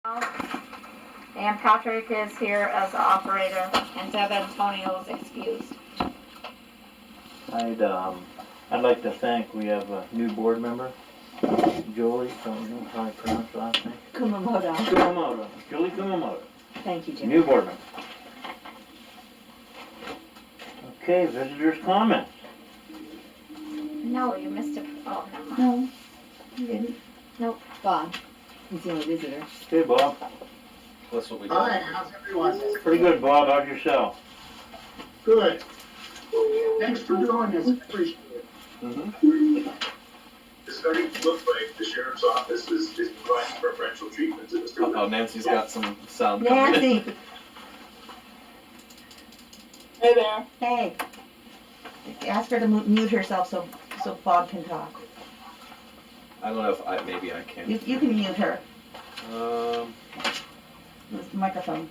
And Patrick is here as the operator, and Deb Antonio is excused. I'd like to thank, we have a new board member, Julie, don't know how I pronounce her last name? Kumamoto. Julie Kumamoto, Thank you, Jim. new board member. Okay, visitors' comments. No, you missed it. Oh, never mind. No, you didn't. Nope. Bob, he's the only visitor. Okay, Bob. That's what we do. Hi, how's everyone? Pretty good, Bob, how's yourself? Good. Thanks for doing this, I appreciate it. It's starting to look like the sheriff's office is providing preferential treatment to Mr. Oh, Nancy's got some sound coming in. Nancy, Hey there. hey. Ask her to mute herself so Bob can talk. I don't know if maybe I can. You can mute her, Um, the microphone.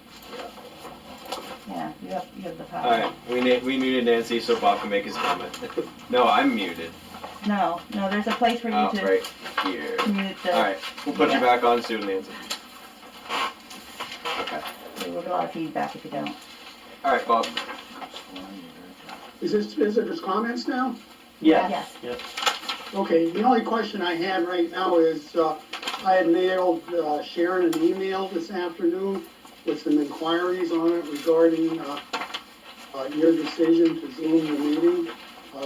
Yeah, you have the power. alright, we muted Nancy so Bob can make his comment. No, I'm muted. No, there's a place for you Oh, to right here. mute the, Alright, we'll put you back on soon, Nancy. Okay. we'll get a lot of feedback if you don't. Alright, Bob. Is this visitors' comments now? Yes. Okay, the only question I had right now is, I had mailed Sharon an email this afternoon with some inquiries on it regarding your decision to Zoom the meeting.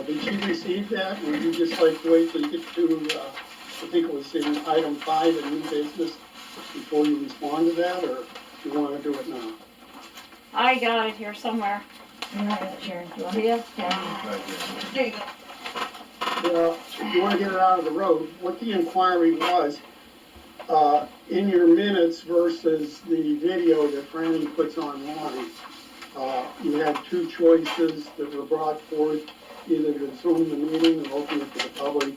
Did you receive that? Would you just like to wait till you get to, I think it was in item 5 in new business, before you respond to that, or do you want to do it now? I got it here somewhere. You have it, Sharon. You want Do it? you? Yeah. There you go. Well, if you want to get it out of the road, what the inquiry was, in your minutes versus the video that Franny puts online, you had two choices that were brought forth, either to Zoom the meeting or open it to the public.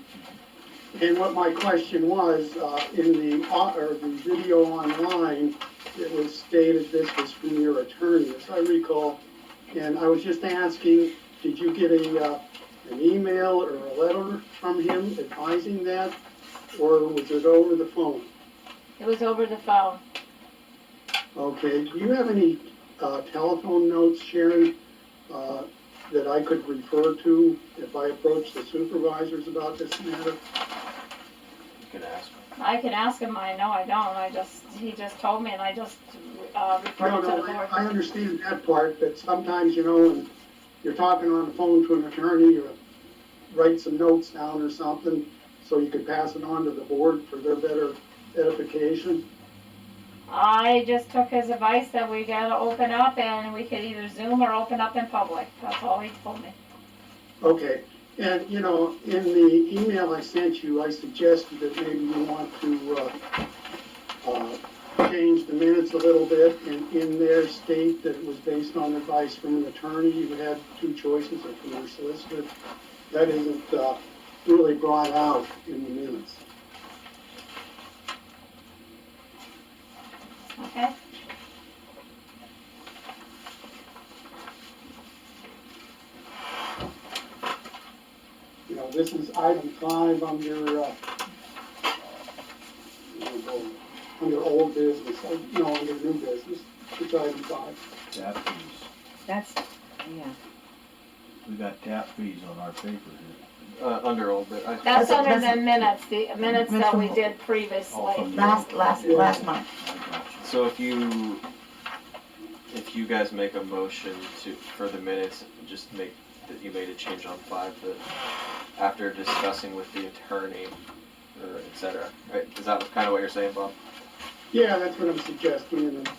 And what my question was, in the video online, it was stated this was from your attorney, as I recall. And I was just asking, did you get an email or a letter from him advising that, or was it over the phone? It was over the phone. Okay, do you have any telephone notes, Sharon, that I could refer to if I approach the supervisors about this matter? You can ask him. I can ask him. I know I don't. He just told me, and I just referred it to the board. I understand that part, but sometimes, when you're talking on the phone to an attorney, you write some notes down or something, so you could pass it on to the board for their better edification. I just took his advice that we gotta open up, and we could either Zoom or open up in public. That's all he told me. Okay, and, in the email I sent you, I suggested that maybe you want to change the minutes a little bit, and in their state that it was based on advice from an attorney. You had two choices, or from your solicitor. That isn't really brought out in the minutes. Okay? This is item 5 under old business, under new business. It's item 5. Tap fees. That's, yeah. We got tap fees on our paper here. Under old bit. That's under that's- the minutes that we did previously. Last month. So if you guys make a motion for the minutes, just make that you made a change on 5 that after discussing with the attorney, or et cetera, right? Is that kind of what you're saying, Bob? Yeah, that's what I'm suggesting, and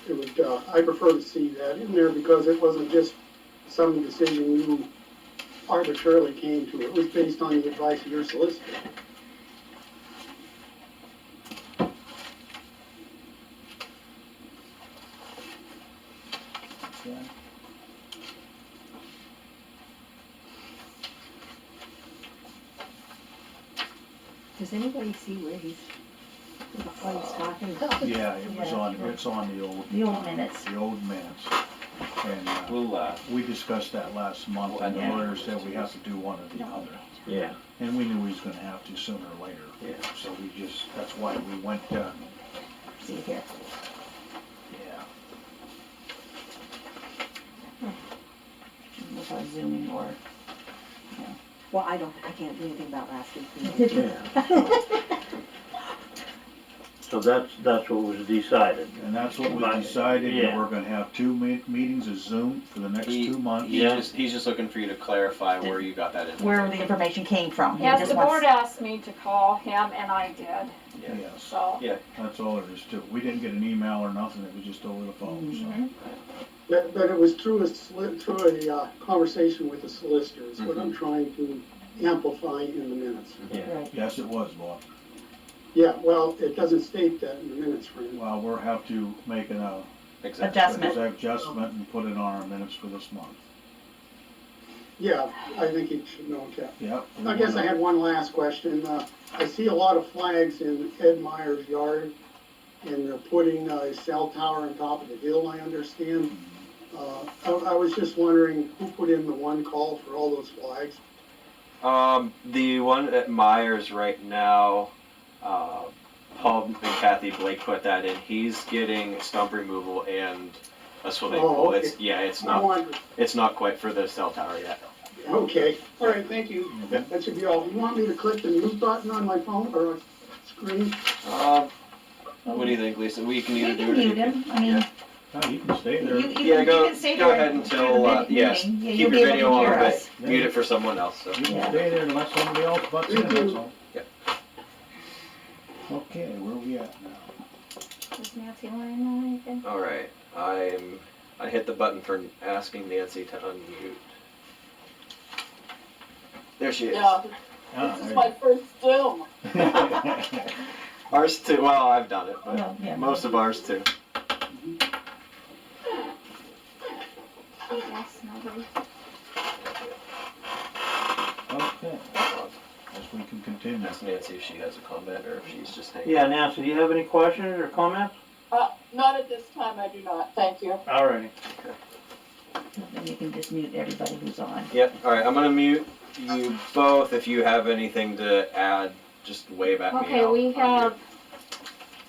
it would, I prefer to see that in there because it wasn't just some decision you arbitrarily came to. It was based on the advice of your solicitor. Does anybody see where he's talking? Yeah, it's on the old. The old minutes. The old minutes. And We'll, we discussed that last month, and the Yeah. lawyer said we have to do one or the other. yeah. And we knew he was gonna have to sooner or later. Yeah. So that's why we went, see it here. Yeah. Without zooming or, Well, I can't do anything about last week's meeting. Yeah. So that's what was decided. And that's what But- we decided, yeah. that we're gonna have two meetings of Zoom for the next 2 months. He's just looking for you to clarify where you got that information. where the information came from. He Yes, just the wants- board asked me to call him and I did, Yeah. Yes, so. that's all there is to it. We didn't get an email or nothing, it was just over the phone, Mhm. But it was through a conversation with the solicitor, is what I'm trying to amplify in the minutes. Yeah. Right. so. Yes, it was, Bob. Yeah, well, it doesn't state that in the minutes, Fran. Well, we'll have to make an Exactly. Adjustment. adjustment and put it on our minutes for this month. Yeah, I think you should know that. Yep. I guess I had one last question. I see a lot of flags in Ed Meyer's yard, and they're putting a cell tower on top of the hill, I understand. I was just wondering who put in the one call for all those flags? The one at Myers right now, Paul and Kathy Blake put that in. He's getting stump removal and a swimming Oh, pool. okay. It's not quite for the cell tower yet. Okay, all right, thank you. That should be all. You want me to click the mute button on my phone or screen? What do you think, Lisa? We can We either can do it. mute him, I mean, No, you can stay there. Yeah, go can stay go there ahead through until the yes. meeting. Yeah, Keep you'll your be video able to on, hear but us. mute it for someone else. So. You can Yeah. stay there and let somebody else butts in, that's all. Yep. Okay, where are we at now? Does Nancy want to know anything? All right, I hit the button for asking Nancy to unmute. There she is. Ah, This is my first Zoom. Ours too. Well, I've done it, but Well, yeah. most of ours too. Yes, nobody. Okay, guess we can continue. Ask Nancy if she has a comment or if she's just hanging. Yeah, Nancy, do you have any questions or comments? Not at this time, I do not, thank you. Alrighty. Then you can just mute everybody who's on. Yep. All right, I'm gonna mute you both. If you have anything to add, just wave at me. Okay,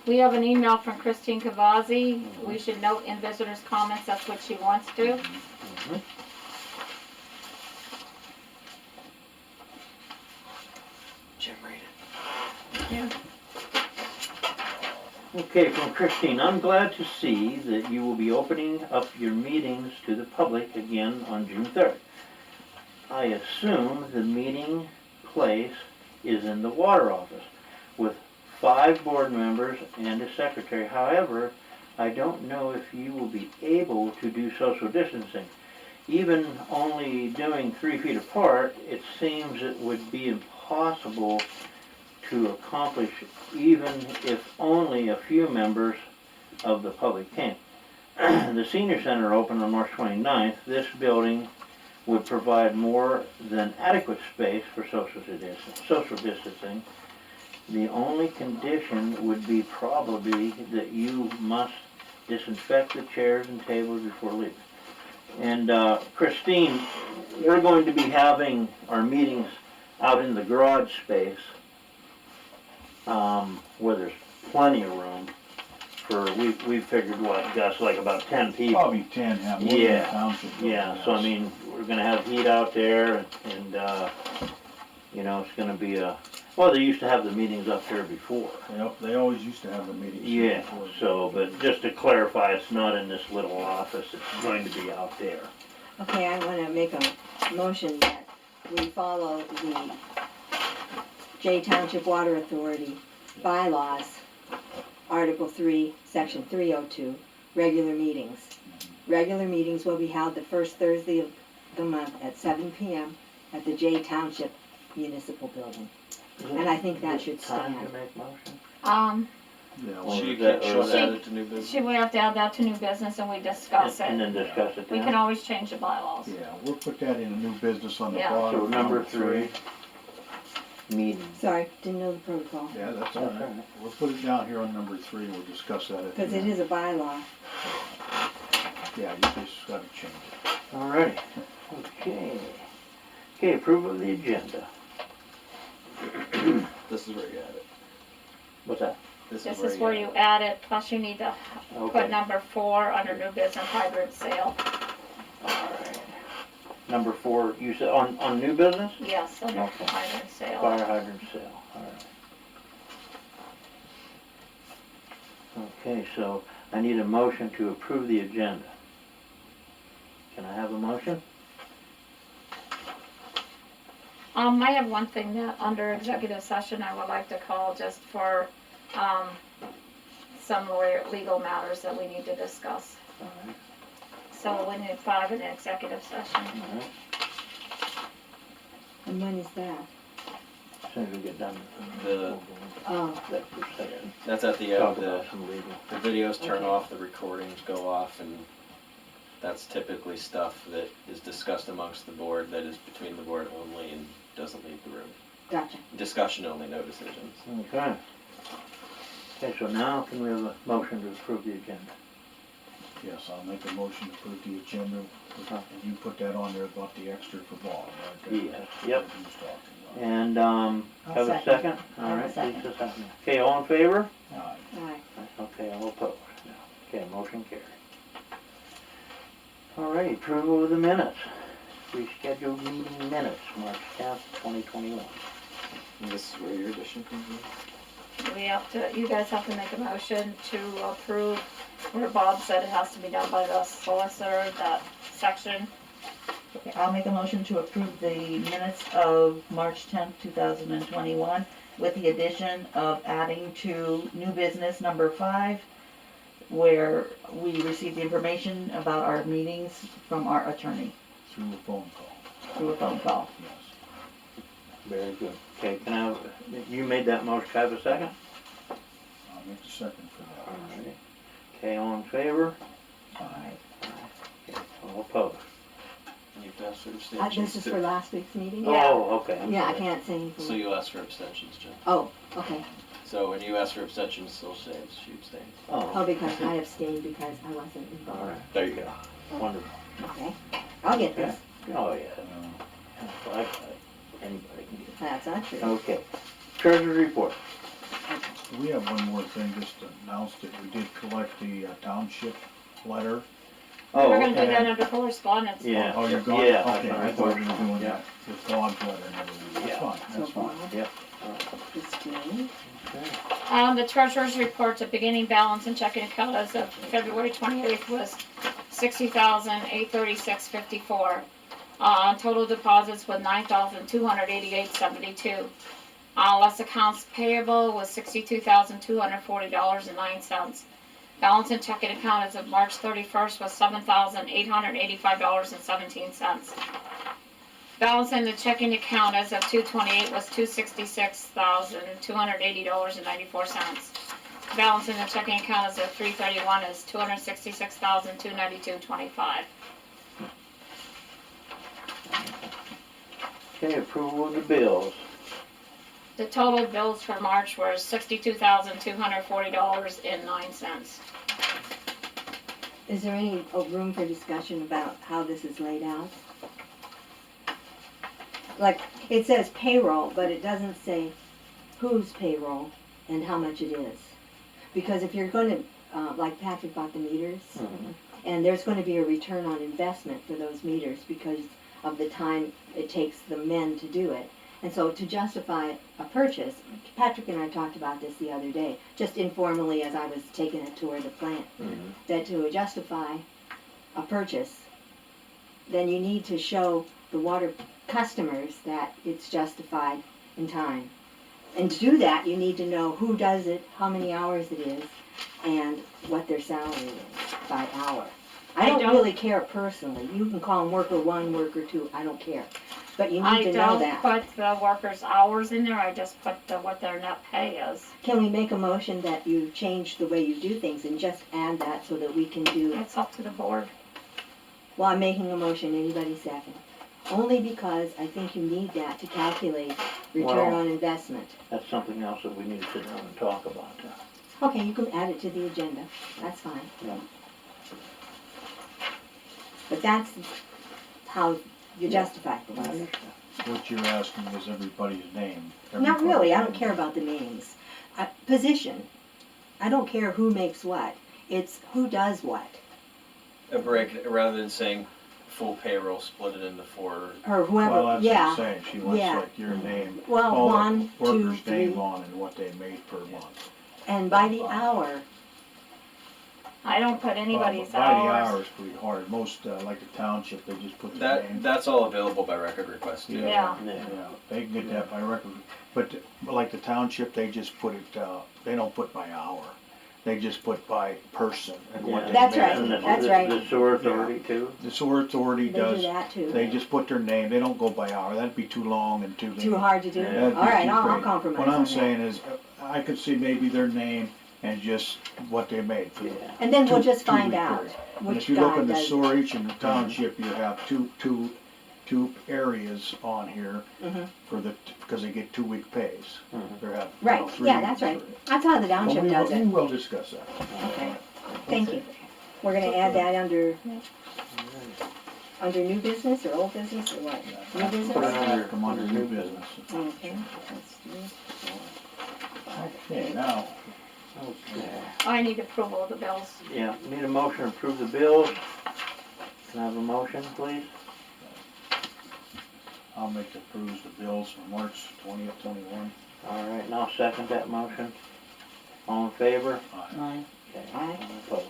we have an email from Christine Cavazzi. We should note in visitors' comments, that's what she wants to. Jim, read it. Okay, from Christine, I'm glad to see that you will be opening up your meetings to the public again on June 3rd. I assume the meeting place is in the water office with 5 board members and a secretary. However, I don't know if you will be able to do social distancing. Even only doing 3 feet apart, it seems it would be impossible to accomplish even if only a few members of the public came. The senior center opened on March 29th. This building would provide more than adequate space for social distancing. The only condition would be probably that you must disinfect the chairs and tables before leaving. And Christine, we're going to be having our meetings out in the garage space, where there's plenty of room for, we figured what, Gus, like about 10 people. Probably 10, have more than the Yeah. township. Yeah, so I mean, we're gonna have heat out there and, you know, it's gonna be well, they used to have the meetings up there before. Yep, they always used to have the meetings. Yeah, before. so, but just to clarify, it's not in this little office, it's going to be out there. Okay, I wanna make a motion that we follow the Township Water Authority bylaws, Article 3, Section 302, regular meetings. Regular meetings will be held the first Thursday of the month at 7 p.m. at the Township Municipal Building. And I think that should Time stand. to make motion? Yeah, Or well, She is that- can or is that- add it to new business. Should we have to add that to new business and we discuss And it? then discuss it We then? can always change the bylaws. yeah, we'll put that in a new business on the Yeah. bottom. So number 3, meeting. Sorry, didn't know the protocol, Yeah, that's all right. We'll put it down here on number 3, and we'll discuss that at the because it end. is a bylaw. Yeah, you just gotta change it. Alrighty, okay. Okay, approval of the agenda. This is where you add it. What's that? This This is is where you add it, plus you need to Okay, put number 4 under new business hydrant sale. alright. Number 4, you said on new business? Yes, under Okay. hydrant sale. Fire hydrant sale, alright. Okay, so I need a motion to approve the agenda. Can I have a motion? I have one thing that, under executive session, I would like to call just for, some legal matters that we need to discuss. Alright, So we need 5 in the executive session. alright, And when is that? as soon as we get done. The- Oh, That section. That's at the end. Talk about some legal. The videos turn Okay. off, the recordings go off, and that's typically stuff that is discussed amongst the board, that is between the board only and doesn't leave the room. gotcha. Discussion only, no decisions. Okay. Okay, so now can we have a motion to approve the agenda? Yes, I'll make a motion to approve the agenda, and you put that on there about the extra for Bob, right? Yes, yep. What he was talking And, I'll have a second? I'll Alright, second. Lisa second. Okay, all in favor? about. Alright. Okay, all opposed. Okay, motion carried. Alright, approval of the minutes. Rescheduled meeting minutes, March 10th, 2021. And this is where your addition comes in? You guys have to make a motion to approve where Bob said it has to be done by the solicitor, that section. Okay, I'll make a motion to approve the minutes of March 10th, 2021, with the addition of adding to new business number 5, where we received the information about our meetings from our attorney Through a phone call, through a phone call. yes. Very good. Okay, can I, you made that motion, can I have a second? I'll make the second for that. Alright. Okay, all in favor? Aye. Okay, all opposed? And you have to ask for This abstentions is too. for last week's meeting? Yeah. Oh, okay. I'm Yeah, I sorry. can't say anything. So you ask for abstentions, Jen. Oh, okay. So when you ask for abstentions, she'll say she abstains. Oh, Oh, because I abstained because I wasn't involved. alright, There you go. wonderful. Okay, I'll get this. Oh, yeah. Uh, Anybody can get That's not true. it. Okay. Treasurer's report. We have one more thing, just to announce that we did collect the township letter. Oh, We're gonna do okay. that under correspondence. Yeah. Oh, you're gone? Yeah, Okay, I thought we were doing Yeah. that with Bob's letter and everything. That's Yeah. fine, that's So fine. Bob, Yep. Christine, Okay. The treasurer's report, the beginning balance and checking account as of February 28th was $60,836.54. Total deposits was $9,288.72. Less accounts payable was $62,240.09. Balance in checking account as of March 31st was $7,885.17. Balance in the checking account as of 2/28 was $266,280.94. Balance in the checking account as of 3/31 is $266,292.25. Okay, approval of the bills. The total bills for March were $62,240.09. is there any room for discussion about how this is laid out? Like, it says payroll, but it doesn't say whose payroll and how much it is. Because if you're gonna, like Patrick bought the meters, Mhm. and there's gonna be a return on investment for those meters because of the time it takes the men to do it. And so to justify a purchase, Patrick and I talked about this the other day, just informally as I was taking a tour of the plant, Mhm. that to justify a purchase, then you need to show the water customers that it's justified in time. And to do that, you need to know who does it, how many hours it is, and what their salary is by hour. I don't really care personally. You can call them worker 1, worker 2, I don't care. But you need to know I that. don't put the workers' hours in there, I just put what their net pay is. Can we make a motion that you change the way you do things and just add that so that we can do, It's up to the board. well, I'm making a motion, anybody second? Only because I think you need that to calculate return Well- on investment. That's something else that we need to sit down and talk about. Okay, you can add it to the agenda, that's fine. Yeah. But that's how you justify things. What you're asking is everybody's name. Not really, I don't Everybody's care about the names. Position, I don't care who makes what, it's who does what. A break, rather than saying full payroll, split it into 4. Or Well, whoever, that's what I'm yeah, saying, she wants yeah. like your name, well, all 1, the 2, workers' 3, name on and what they made per month. and by the hour, I don't put anybody's By the hours. hour is pretty hard, most, like the township, they just put their name. That's all available by record request too. Yeah. Yeah, they can get that by record, but like the township, they just put it, they don't put by hour. They just put by person and what they That's made. right, And that's right. The sewer authority too? The sewer authority they do does, that too. they just put their name, they don't go by hour, that'd be too long and too. Too hard to do? Yeah, That'd be Alright, too I'll great. compromise What on I'm that. saying is, I could see maybe their name and just what they made. Yeah. And then we'll Two- just find 2-week out period. And which if you look guy in the does. storage in the township, you have two areas on here Mhm. for the, because they get 2-week pays. Mhm. They have, Right, yeah, that's right. That's how the Well, township we does will, we it. will discuss that. Okay, thank you. We're gonna add that under new business or old business or what? New Put it business? under- Come under new business. Okay, let's do Okay, now, Okay. I need approval of the bills. Yeah, need a motion to approve the bills. Can I have a motion, please? I'll make the approves the bills for March 20th, 21. All right, and I'll second that motion. All in favor? Aye. Okay. Aye. All opposed?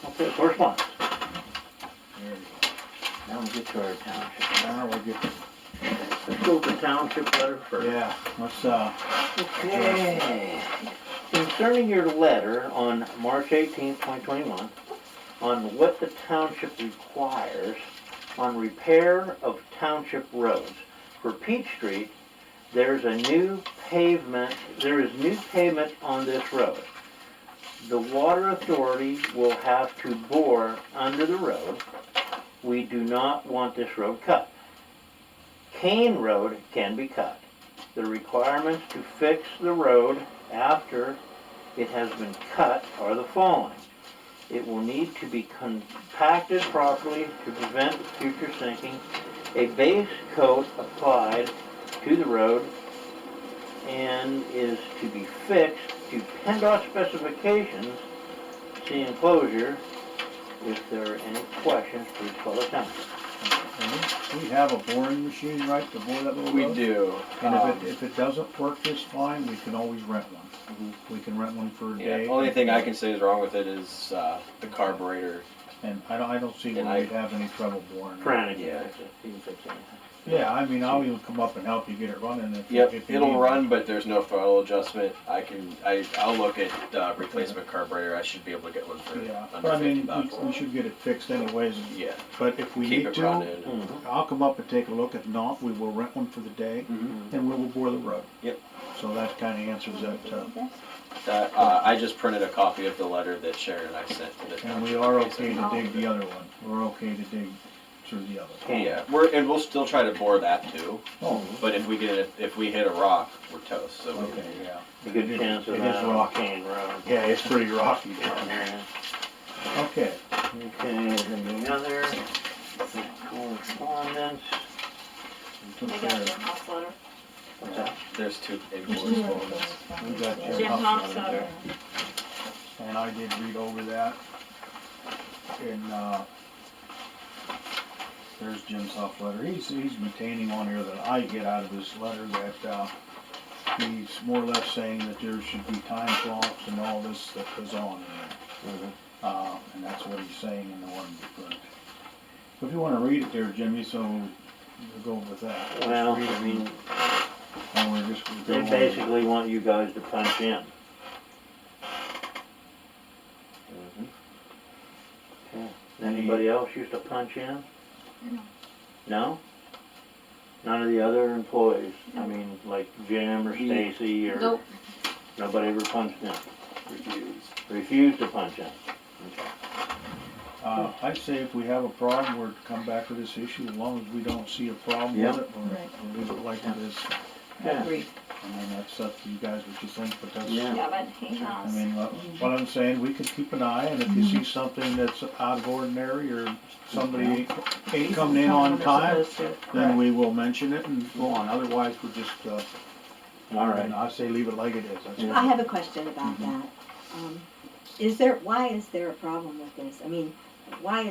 Okay, correspondence. There you Now we get to our township. go. Now we'll get, Let's go with the township letter first. yeah, let's, Okay. Concerning your letter on March 18th, 2021, on what the township requires on repair of township roads. For Peach Street, there is new pavement on this road. The Water Authority will have to bore under the road. We do not want this road cut. Kane Road can be cut. The requirements to fix the road after it has been cut are the following. It will need to be compacted properly to prevent future sinking. A base coat applied to the road and is to be fixed to PennDOT specifications. See enclosure. If there are any questions, please call the town. and we have a boring machine, right, to bore that little We road? do. And if it doesn't work just fine, we can always rent one. Mhm. We can rent one for a Yeah, day. only thing I can say is wrong with it is the carburetor. And I don't see And where we'd have any trouble boring it. Franny, Yeah. he can fix anything. Yeah, I mean, I'll even come up and help you get it running if Yep, if you it'll need run, but there's no throttle adjustment. I'll look at replacement carburetor. I should be able to get one for Yeah, under but I mean, $50. we should get it fixed anyways. Yeah, But if we keep need it to, running. Mhm. I'll come up and take a look. If not, we will rent one for the day Mhm. and we will bore the road. Yep. So that kinda answers that, I just printed a copy of the letter that Sharon and I sent to the and we township. are okay to dig the other one. We're okay to dig through the other. Kane. Yeah, and we'll still try to bore that too. Oh, But if we hit a rock, we're toast. So we- okay, yeah. A good chance of It that is on rocky. Kane Road. Yeah, it's pretty rocky down there. Yeah. Okay, Okay, then the other correspondence. we They took got care Jim of, Hoff's letter. What's that? there's two in correspondence. we got Jim Jim Hoff's Huff's letter. letter, and I did read over that. And, there's Jim's Huff letter. He's maintaining on here that I get out of this letter that, he's more or less saying that there should be time clocks and all this that goes on in there. And that's what he's saying in the one we put. So if you wanna read it there, Jimmy, so we'll go with that. Just Well, read it I mean, and we're just gonna go they on. basically want you guys to punch in. Okay. Anybody else used to punch in? No. No? None of the other employees? I mean, like Jim or Stacy or? Nope. Nobody ever punched in? Refused. Refused to punch in? I'd say if we have a problem, we're to come back to this issue, as long as we don't see a problem Yeah. with it, we'll leave it like it is. Yeah. Agreed. I mean, that's up to you guys what you think, but that's, Yeah. Yeah, but he I has. mean, what I'm saying, we can keep an eye, and if you see something that's out of ordinary, or somebody ain't coming in on time, then we will mention it and go on, otherwise we're just, All right. And I say leave it like it is, that's Yeah. I have a question about that. Why is there a problem with this? I mean, why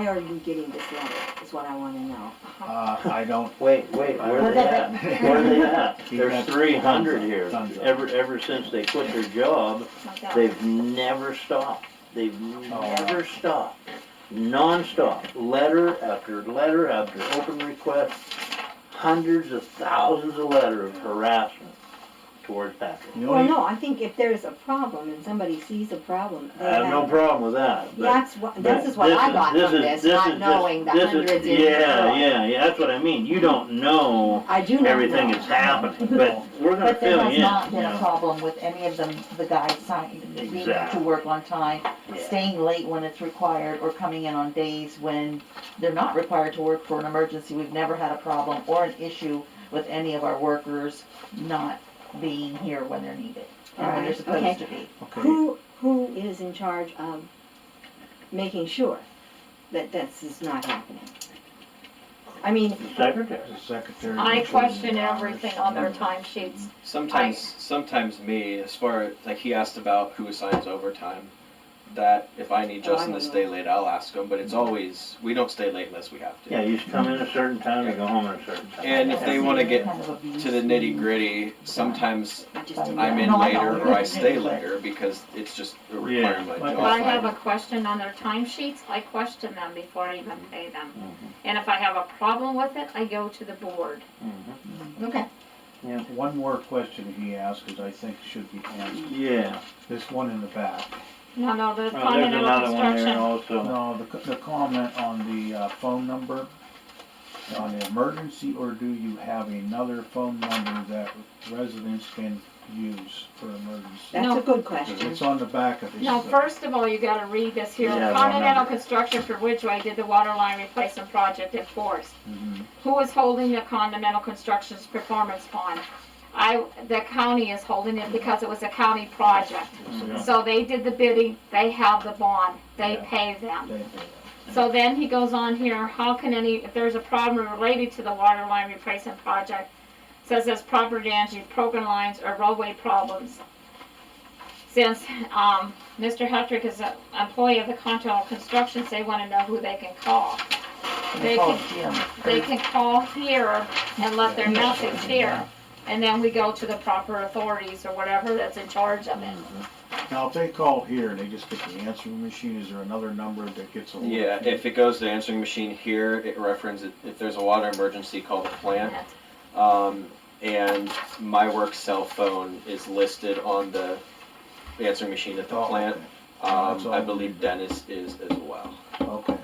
are you getting this letter, is what I wanna know. I don't, Wait, where are they at? Where are they at? There's 300 here. Tons of- Ever since they quit their job, Like that. they've never stopped. They've never stopped. Non-stop. Letter after open request. Hundreds of thousands of letters of harassment towards Patrick. the Well, only, no, I think if there's a problem and somebody sees a problem, they I have no problem with that. but- this is what I got from this, not knowing the hundreds in the world. Yeah, that's what I mean. You don't know I do not everything know. that's happening, but we're gonna But there fill has you not in. been you a know. problem with any of them, the guys being there to Exactly. work on time, Yeah. staying late when it's required, or coming in on days when they're not required to work for an emergency. We've never had a problem or an issue with any of our workers not being here when they're needed, and when they're Alright, okay. supposed to be. okay, Who is in charge of making sure that this is not happening? I mean, The secretary. the secretary. I should- question everything on their timesheets. Sometimes me, as far as, like, he asked about who assigns overtime, that if I need Oh, I Justin to don't stay know. late, I'll ask him, but it's always, we don't stay late unless we have to. Yeah, you just come in a certain time, you go home at a certain time. And if they wanna get Kind of abuse. to the nitty gritty, sometimes I just didn't I'm in No, I know. later or I stay later because it's just a requirement of my Yeah. If job. I have a question on their timesheets, I question them before I even pay them. And if I have a problem with it, I go to the board. Mhm. okay, One more question he asked, because I think should be answered. Yeah. This one in the back. No, the Oh, there's continental another one there construction. also. No, the comment on the phone number, on the emergency, or do you have another phone number that residents can use for emergency? that's No. a good question. It's on the back of his. No, first of all, you gotta read this here. Yeah, Continental remember. Construction for Ridgeway did the water line replacement project in Forest. Mhm. Who is holding the Continental Construction's performance bond? The county is holding it because it was a county project. Mhm. So they did the bidding, they have the bond, they Yeah. pay them. They pay that. So then he goes on here, how can if there's a problem related to the water line replacement project, says there's property damage, broken lines, or roadway problems. Since, Mr. Hetrick is an employee of the Continental Construction, they wanna know who they can call. They Call can, Jim. they can call here and let their Yeah. message here. And then we go to the proper authorities or whatever that's in charge of it. Now, if they call here and they just get the answering machine, is there another number that gets a hold of Yeah, you? if it goes to the answering machine here, it references, if there's a water emergency, call the plant. And my work cell phone is listed on the answering machine at the Oh, plant. okay. That's all I we believe need. Dennis is as well. Okay,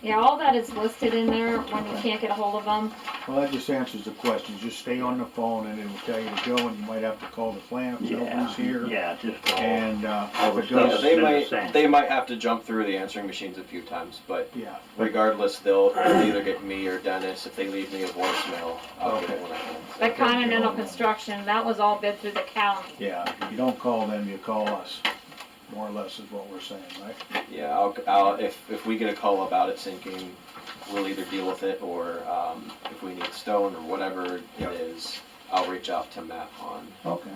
Yeah, all that is listed in there when you can't get a hold of them. well, that just answers the question, just stay on the phone and it will tell you to go, and you might have to call the plant if Yeah, nobody's here. yeah, just all. And, All if the it stuff goes, that's They been the same. might have to jump through the answering machines a few times, but yeah, regardless, they'll either get me or Dennis. If they leave me a voicemail, I'll get it when I can. The Continental Construction, that was all bid through the county. yeah, if you don't call them, you call us, more or less is what we're saying, right? Yeah, I'll if we get a call about it sinking, we'll either deal with it or if we need stone or whatever Yep. it is, I'll reach out to Matt on. Okay.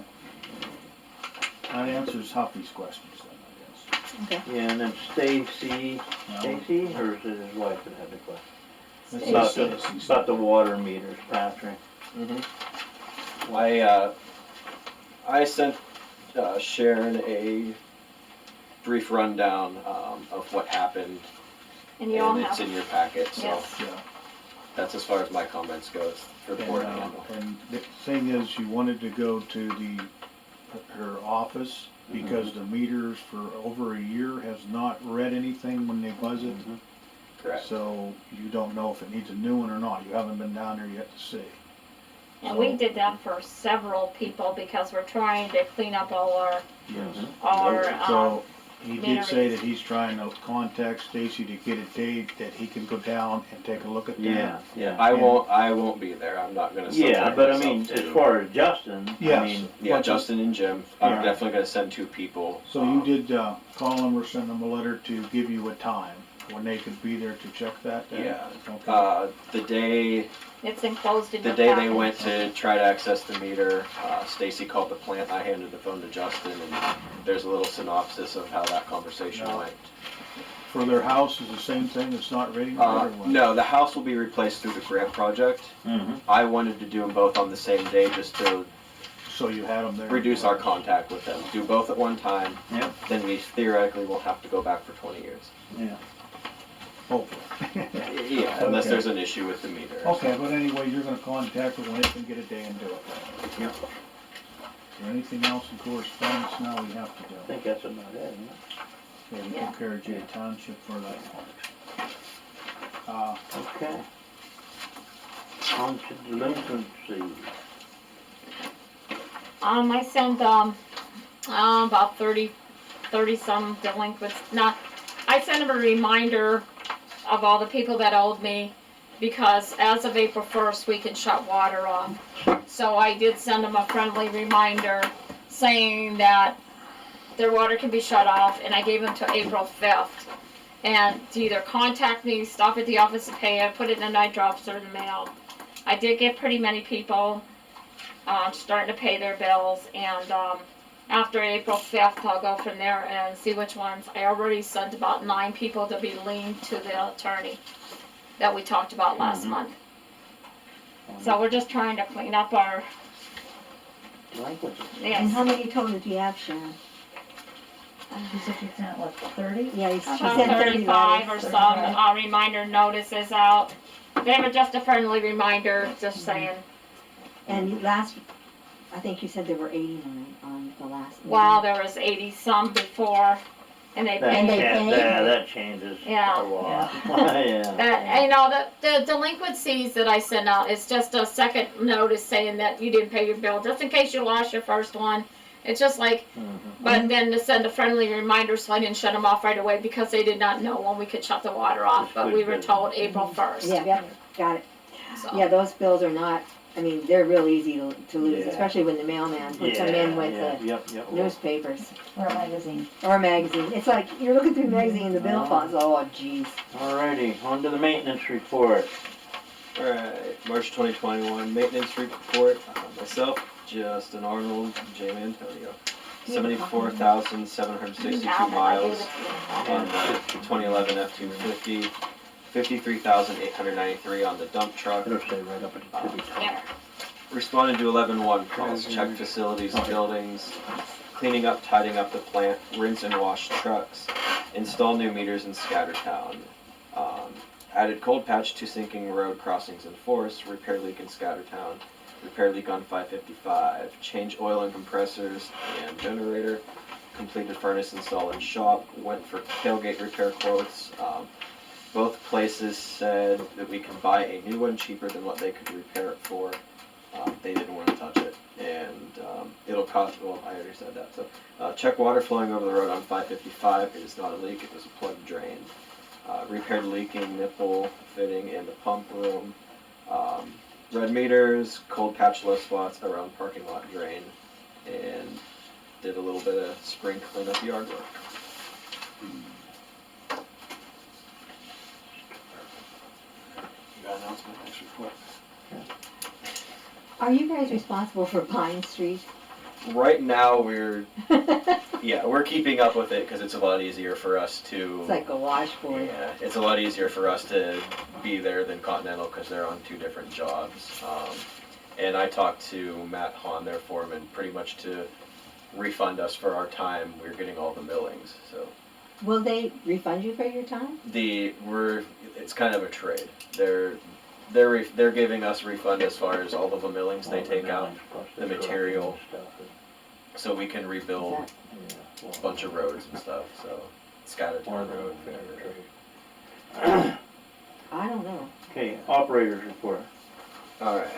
That answers Huffy's questions then, I guess. Yeah, and then Stacy, No. Stacy, or is it his wife that had the question? That's About Stacy. about the water meters, Patrick. I sent Sharon a brief rundown of what happened, And you all and it's have, in your packet. So yes. Yeah. that's as far as my comments go for the board to handle. And the thing is, you wanted to go to her office because the meters for over a year has not read anything when they buzz it. Correct. So you don't know if it needs a new one or not. You haven't been down there yet to see. And we did that for several people because we're trying to clean up all Yes. our, So he did say meters. that he's trying to contact Stacy to get a date that he can go down and take a look at that. Yeah, yeah. I won't be there. I'm not gonna. Yeah, subject but I myself mean, to- as far as Justin, I Yes. mean, Yeah, But- Justin and Jim. Yeah. I'm definitely gonna send 2 people. So you did call them or send them a letter to give you a time when they could be there to check that then? Yeah. Okay. The day It's enclosed in The your day they packet. went to try to access the meter, Stacy called the plant, I handed the phone to Justin, and there's a little synopsis of how that conversation No. went. For their house is the same thing, it's not rating or what? No, the house will be replaced through the grant project. Mm-hmm. I wanted to do them both on the same day just to So you had them there? reduce our contact with them. Do both at one time, Yep. then we theoretically won't have to go back for 20 years. Yeah. Hopefully. Yeah, unless Okay. there's an issue with the meter. Okay, but anyway, you're gonna contact them when they can get a day and do it. Yep. Is there anything else in correspondence now we have to do? I think that's about it, isn't it? Okay, we Yeah. took care of Jay Township for that part. Okay. On to delinquency. I sent, about 30 some delinquents, I sent them a reminder of all the people that owed me, because as of April 1st, we can shut water off. So I did send them a friendly reminder saying that their water can be shut off, and I gave them till April 5th. And to either contact me, stop at the office to pay it, put it in a night drops or the mail. I did get pretty many people starting to pay their bills, and after April 5th, I'll go from there and see which ones. I already sent about 9 people to be liened to the attorney that we talked about last Mhm. month. So we're just trying to clean up our, Delinquency. And yes. how many total do you have, Sharon? You said you sent, what, 30? Yeah, she About sent 30 35 or letters. some 35. reminder notices out. They were just a friendly reminder, just saying. And I think you said there were 89 on the last meeting. Wow, there was 80 some before, and they That, And they paid. can't- paid? that changes Yeah. a lot. Yeah. That, you know, the delinquencies that I send out is just a second notice saying that you didn't pay your bill, just in case you lost your first one. It's just like, Mhm. but then to send a friendly reminder so I didn't shut them off right away, because they did not know when we could shut the water off, That's but good we were business. told April 1st. Yeah, got it. So. Yeah, those bills are not, I mean, they're real easy to lose, Yeah. especially when the mailman puts them in with Yeah, the yep. newspapers Or a magazine? or a magazine. It's like, you're looking through the magazine and the bill Oh. falls, oh jeez. Alrighty, on to the maintenance report. Alright, March 2021 maintenance report. Myself, Justin Arnold, Jay Antonio. 74,762 miles on the 2011 F-250. 53,893 on the dump truck. It'll say right up at the tippy top. Yeah. Responded to 11-1 calls, checked facilities, buildings, cleaning up, tidying up the plant, rinse and wash trucks, install new meters in Scattertown. Added cold patch to sinking road crossings in Forest, repair leak in Scattertown, repair leak on 555, change oil and compressors and generator, completed furnace install in shop, went for tailgate repair quotes. Both places said that we could buy a new one cheaper than what they could repair it for. They didn't want to touch it, and it'll cost, well, I already said that. So check water flowing over the road on 555. It is not a leak, it was a plugged drain. Repaired leaking nipple fitting in the pump room. Red meters, cold patch low spots around parking lot drain, and did a little bit of spring cleanup yard work. You got an announcement, next report. Are you guys responsible for Pine Street? Right now, we're keeping up with it because it's a lot easier for us to. It's like a washboard. Yeah, it's a lot easier for us to be there than Continental because they're on 2 different jobs. And I talked to Matt Hahn, their foreman, pretty much to refund us for our time. We're getting all the millings, so Will they refund you for your time? it's kind of a trade. They're giving us refund as far as all of the millings they take out, the material, so we can rebuild a bunch of roads and stuff. So Scattertown Road, I don't know. Okay, operators report. Alright.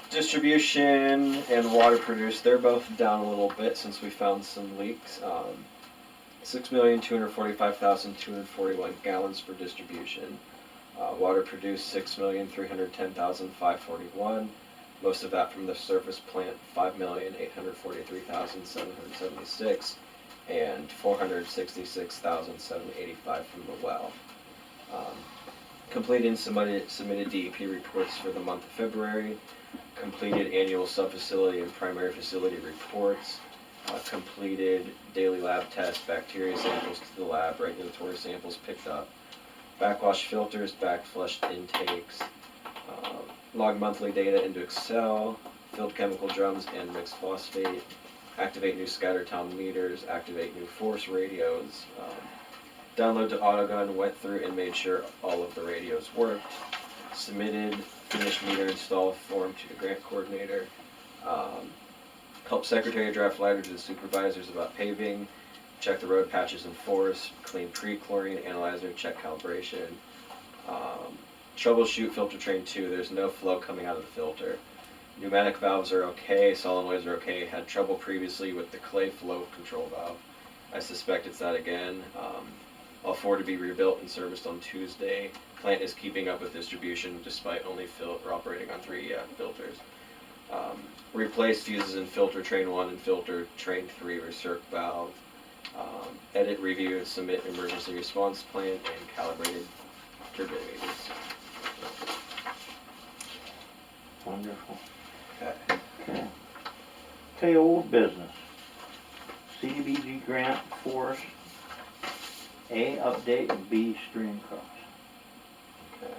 Distribution and water produced, they're both down a little bit since we found some leaks. 6,245,241 gallons for distribution. Water produced 6,310,541. Most of that from the surface plant, 5,843,776, and 466,785 from the well. Completed and submitted DEP reports for the month of February. Completed annual sub-facility and primary facility reports. Completed daily lab tests, bacteria samples to the lab, regulatory samples picked up. Backwash filters, backflushed intakes. Log monthly data into Excel. Filled chemical drums and mixed phosphate. Activate new Scattertown meters. Activate new force radios. Download to AutoGun, went through and made sure all of the radios worked. Submitted finished meter install form to the grant coordinator. Help secretary draft letter to the supervisors about paving. Check the road patches and forest. Clean pre-chlorine analyzer, check calibration. Troubleshoot filter train 2. There's no flow coming out of the filter. Pneumatic valves are okay, solenoids are okay. Had trouble previously with the clay flow control valve. I suspect it's that again. All 4 to be rebuilt and serviced on Tuesday. Plant is keeping up with distribution despite only operating on 3 filters. Replace fuses in filter train 1 and filter train 3 recirc valve. Edit, review, and submit emergency response plan and calibrated turbidimeters. Wonderful. Okay. Okay, old business. CDBG grant force. A, update, and B, stream cross. Okay.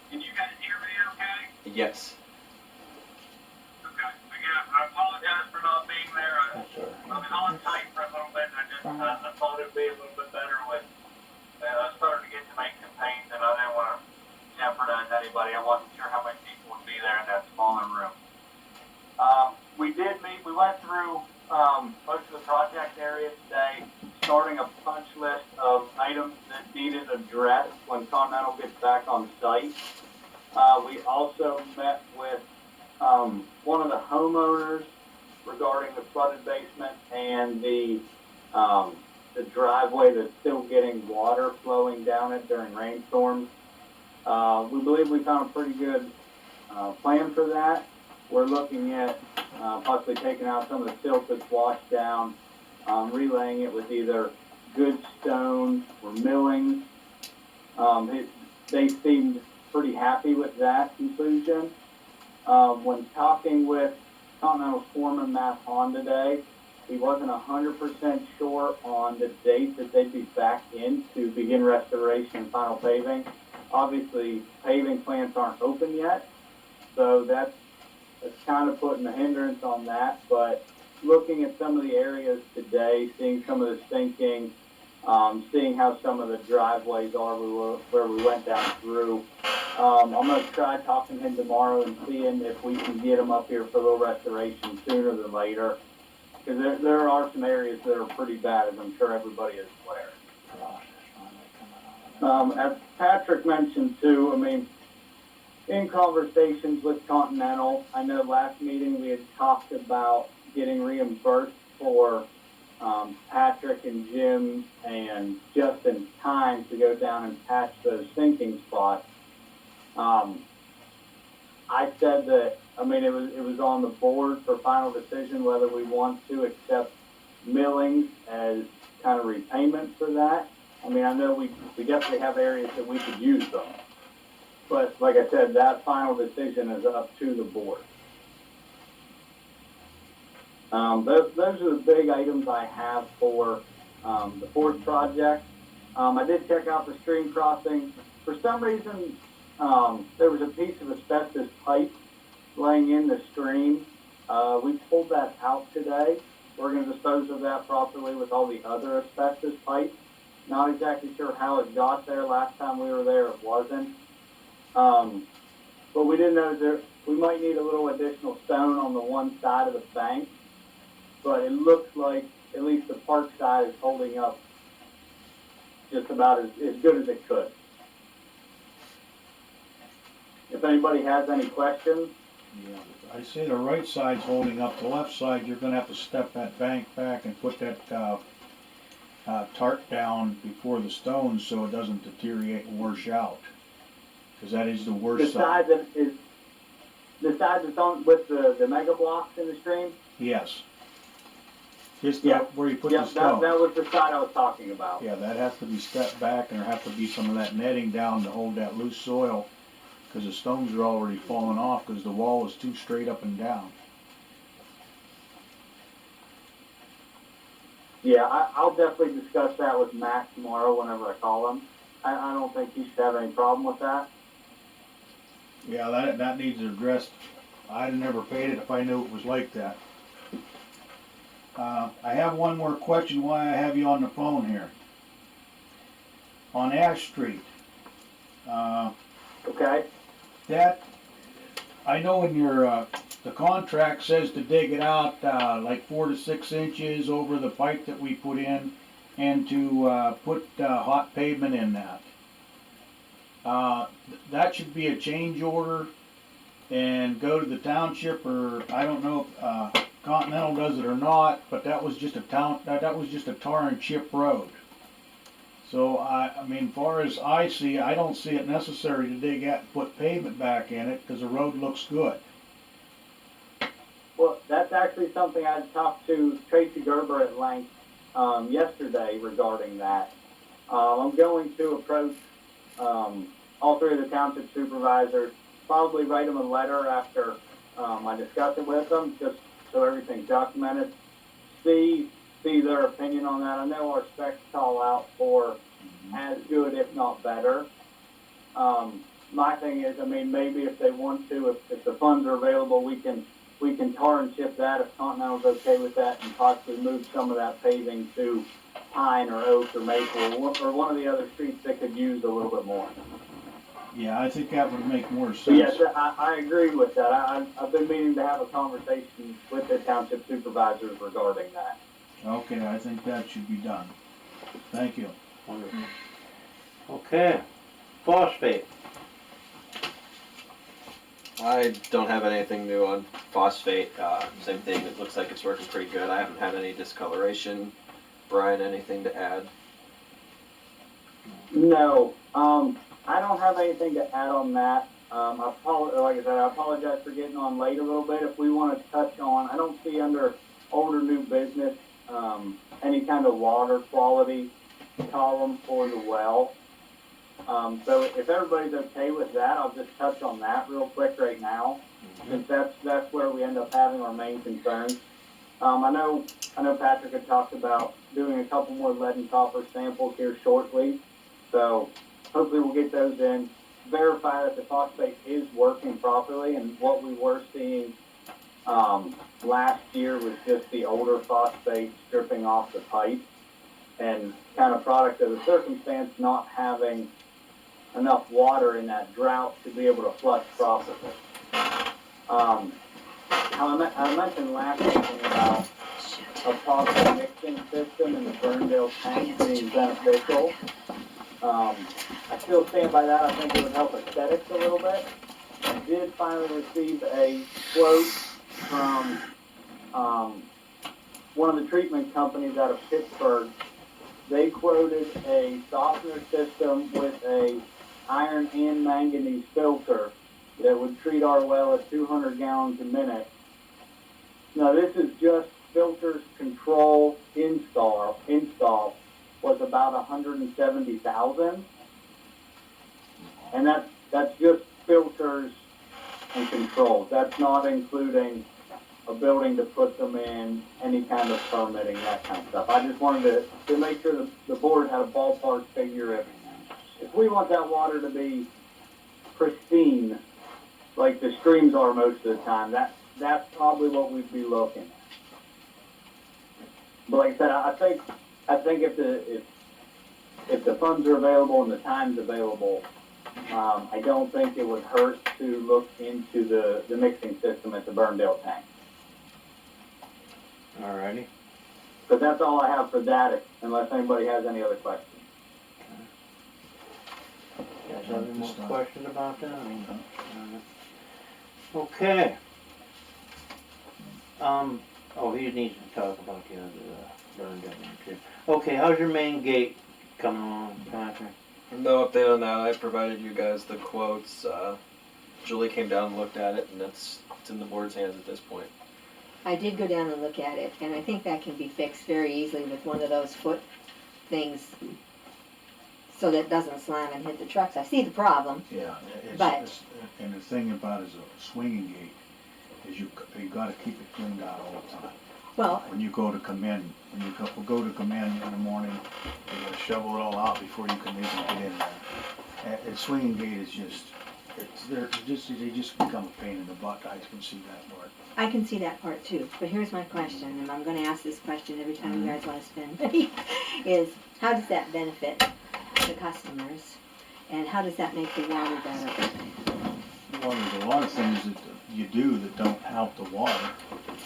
Can you guys hear me okay? Yes. Okay, again, I apologize for not being there. That's all right. I was on site for a little bit, and I thought it'd be a little bit better with, starting to get to make campaigns, and I didn't want to jeopardize anybody. I wasn't sure how many people would be there in that smaller room. We did meet, we went through, most of the project areas today, starting a punch list of items that needed addressed when Continental gets back on site. We also met with, one of the homeowners regarding the flooded basement and the driveway that's still getting water flowing down it during rainstorms. We believe we found a pretty good plan for that. We're looking at possibly taking out some of the silt that's washed down, relaying it with either good stone or millings. They seemed pretty happy with that conclusion. When talking with Continental's foreman Matt Hahn today, he wasn't 100% sure on the date that they'd be back in to begin restoration and final paving. Obviously, paving plants aren't open yet, so that's kind of putting a hindrance on that. But looking at some of the areas today, seeing some of the sinking, seeing how some of the driveways are where we went down through, I'm going to try talking to him tomorrow and seeing if we can get him up here for a little restoration sooner than later. Because there are some areas that are pretty bad, as I'm sure everybody is aware. As Patrick mentioned too, I mean, in conversations with Continental, I know last meeting we had talked about getting reimbursed for Patrick and Jim and Justin's time to go down and patch those sinking spots. I said that, I mean, it was on the board for final decision whether we want to accept millings as kind of repayment for that. I mean, I know we definitely have areas that we could use them. But like I said, that final decision is up to the board. Those are the big items I have for the fourth project. I did check out the stream crossing. For some reason, there was a piece of asbestos pipe laying in the stream. We pulled that out today. We're going to dispose of that properly with all the other asbestos pipes. Not exactly sure how it got there. Last time we were there, it wasn't. But we didn't know we might need a little additional stone on the one side of the bank. But it looks like at least the park side is holding up just about as good as it could. If anybody has any questions. Yeah, I say the right side's holding up. The left side, you're gonna have to step that bank back and put that tarp down before the stones so it doesn't deteriorate and wash out. Because that is the worst side. The side that's on with the mega blocks in the stream? Yes. Just Yeah. where you put Yeah, the that stone. was the side I was talking about. Yeah, that has to be stepped back, and there has to be some of that netting down to hold that loose soil, because the stones are already falling off, because the wall is too straight up and down. Yeah, I'll definitely discuss that with Matt tomorrow whenever I call him. I don't think he should have any problem with that. Yeah, that needs addressed. I'd have never paid it if I knew it was like that. I have one more question while I have you on the phone here. On Ash Street, Okay? that, I know in your, the contract says to dig it out, like 4 to 6 inches over the pipe that we put in, and to, put, hot pavement in that. That should be a change order and go to the township, or I don't know if, Continental does it or not, but that was just a that was just a tar and chip road. So I mean, far as I see, I don't see it necessary to dig out and put pavement back in it, because the road looks good. Well, that's actually something I talked to Tracy Gerber at length yesterday regarding that. I'm going to approach all three of the township supervisors, probably write them a letter after I discuss it with them, just so everything's documented. See their opinion on that. I know our specs call out for as good, if not better. My thing is, I mean, maybe if they want to, if the funds are available, we can tar and chip that if Continental's okay with that, and possibly move some of that paving to Pine or Oak or Maple or one of the other streets that could use a little bit more. Yeah, I think that would make more So yes, sense. I agree with that. I've been meaning to have a conversation with the township supervisors regarding that. Okay, I think that should be done. Thank you. Wonderful. Okay, phosphate. I don't have anything new on phosphate. Same thing. It looks like it's working pretty good. I haven't had any discoloration. Brian, anything to add? No, I don't have anything to add on that. Like I said, I apologize for getting on late a little bit. If we want to touch on, I don't see under older new business any kind of water quality column for the well. So if everybody's okay with that, I'll just touch on that real quick right now, since that's where we end up having our main concerns. I know Patrick had talked about doing a couple more lead and copper samples here shortly, so hopefully we'll get those in, verify that the phosphate is working properly, and what we were seeing last year was just the older phosphate stripping off the pipe, and kind of product of the circumstance not having enough water in that drought to be able to flush properly. I mentioned last meeting about a possible mixing system in the Burndale tank being beneficial. I still stand by that. I think it would help aesthetics a little bit. I did finally receive a quote from one of the treatment companies out of Pittsburgh. They quoted a softener system with a iron and manganese filter that would treat our well at 200 gallons a minute. Now this is just filters, control, install was about $170,000, and that's just filters and controls. That's not including a building to put them in, any kind of permitting, that kind of stuff. I just wanted to make sure the board had a ballpark figure. If we want that water to be pristine, like the streams are most of the time, that's probably what we'd be looking at. But like I said, I think if the funds are available and the time's available, I don't think it would hurt to look into the mixing system at the Burndale tank. Alrighty. But that's all I have for that, unless anybody has any other questions. You guys have any more questions about that? Okay. He needs to talk about the other burned down one too. Okay, how's your main gate coming along, Patrick? No update on that. I provided you guys the quotes. Julie came down and looked at it, and it's in the board's hands at this point. I did go down and look at it, and I think that can be fixed very easily with one of those foot things, so that it doesn't slam and hit the trucks. I see the problem. Yeah, But- it's, and the thing about it is a swinging gate, is you gotta keep it cleaned out all the time. Well, When you go to come in, go to come in the morning, you gotta shovel it all out before you can even get in there. And swinging gate is just, they just become a pain in the butt, I can see that part. I can see that part too, but here's my question, and I'm gonna ask this question every time you guys wanna spend money, is how does that benefit the customers? And how does that make the water better? Well, there's a lot of things that you do that don't help the water,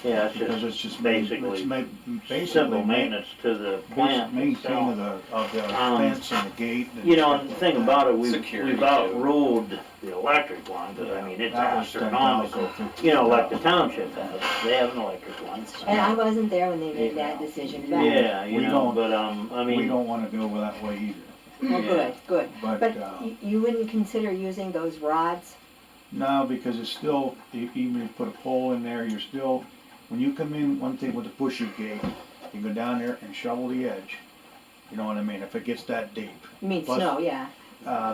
Yeah, it's because just it's just made, basically it's made, basically simple made, maintenance to the plant maintain itself. of the Um, fence and the gate. You know, stuff and the like thing that. about it, Security, we've too. outruled the electric one, because I mean, it's That was astronomical. $10,000. You know, like the township has, they have an electric one. And I wasn't there when they made that decision, but, Yeah, you We know, don't- but, I We mean, don't wanna go that way either, well, good, good. but, But you wouldn't consider using those rods? no, because it's still, even if you put a pole in there, you're still, when you come in, one thing with the pusher gate, you go down there and shovel the edge. You know what I mean, if it gets that deep. You mean Plus- snow, yeah.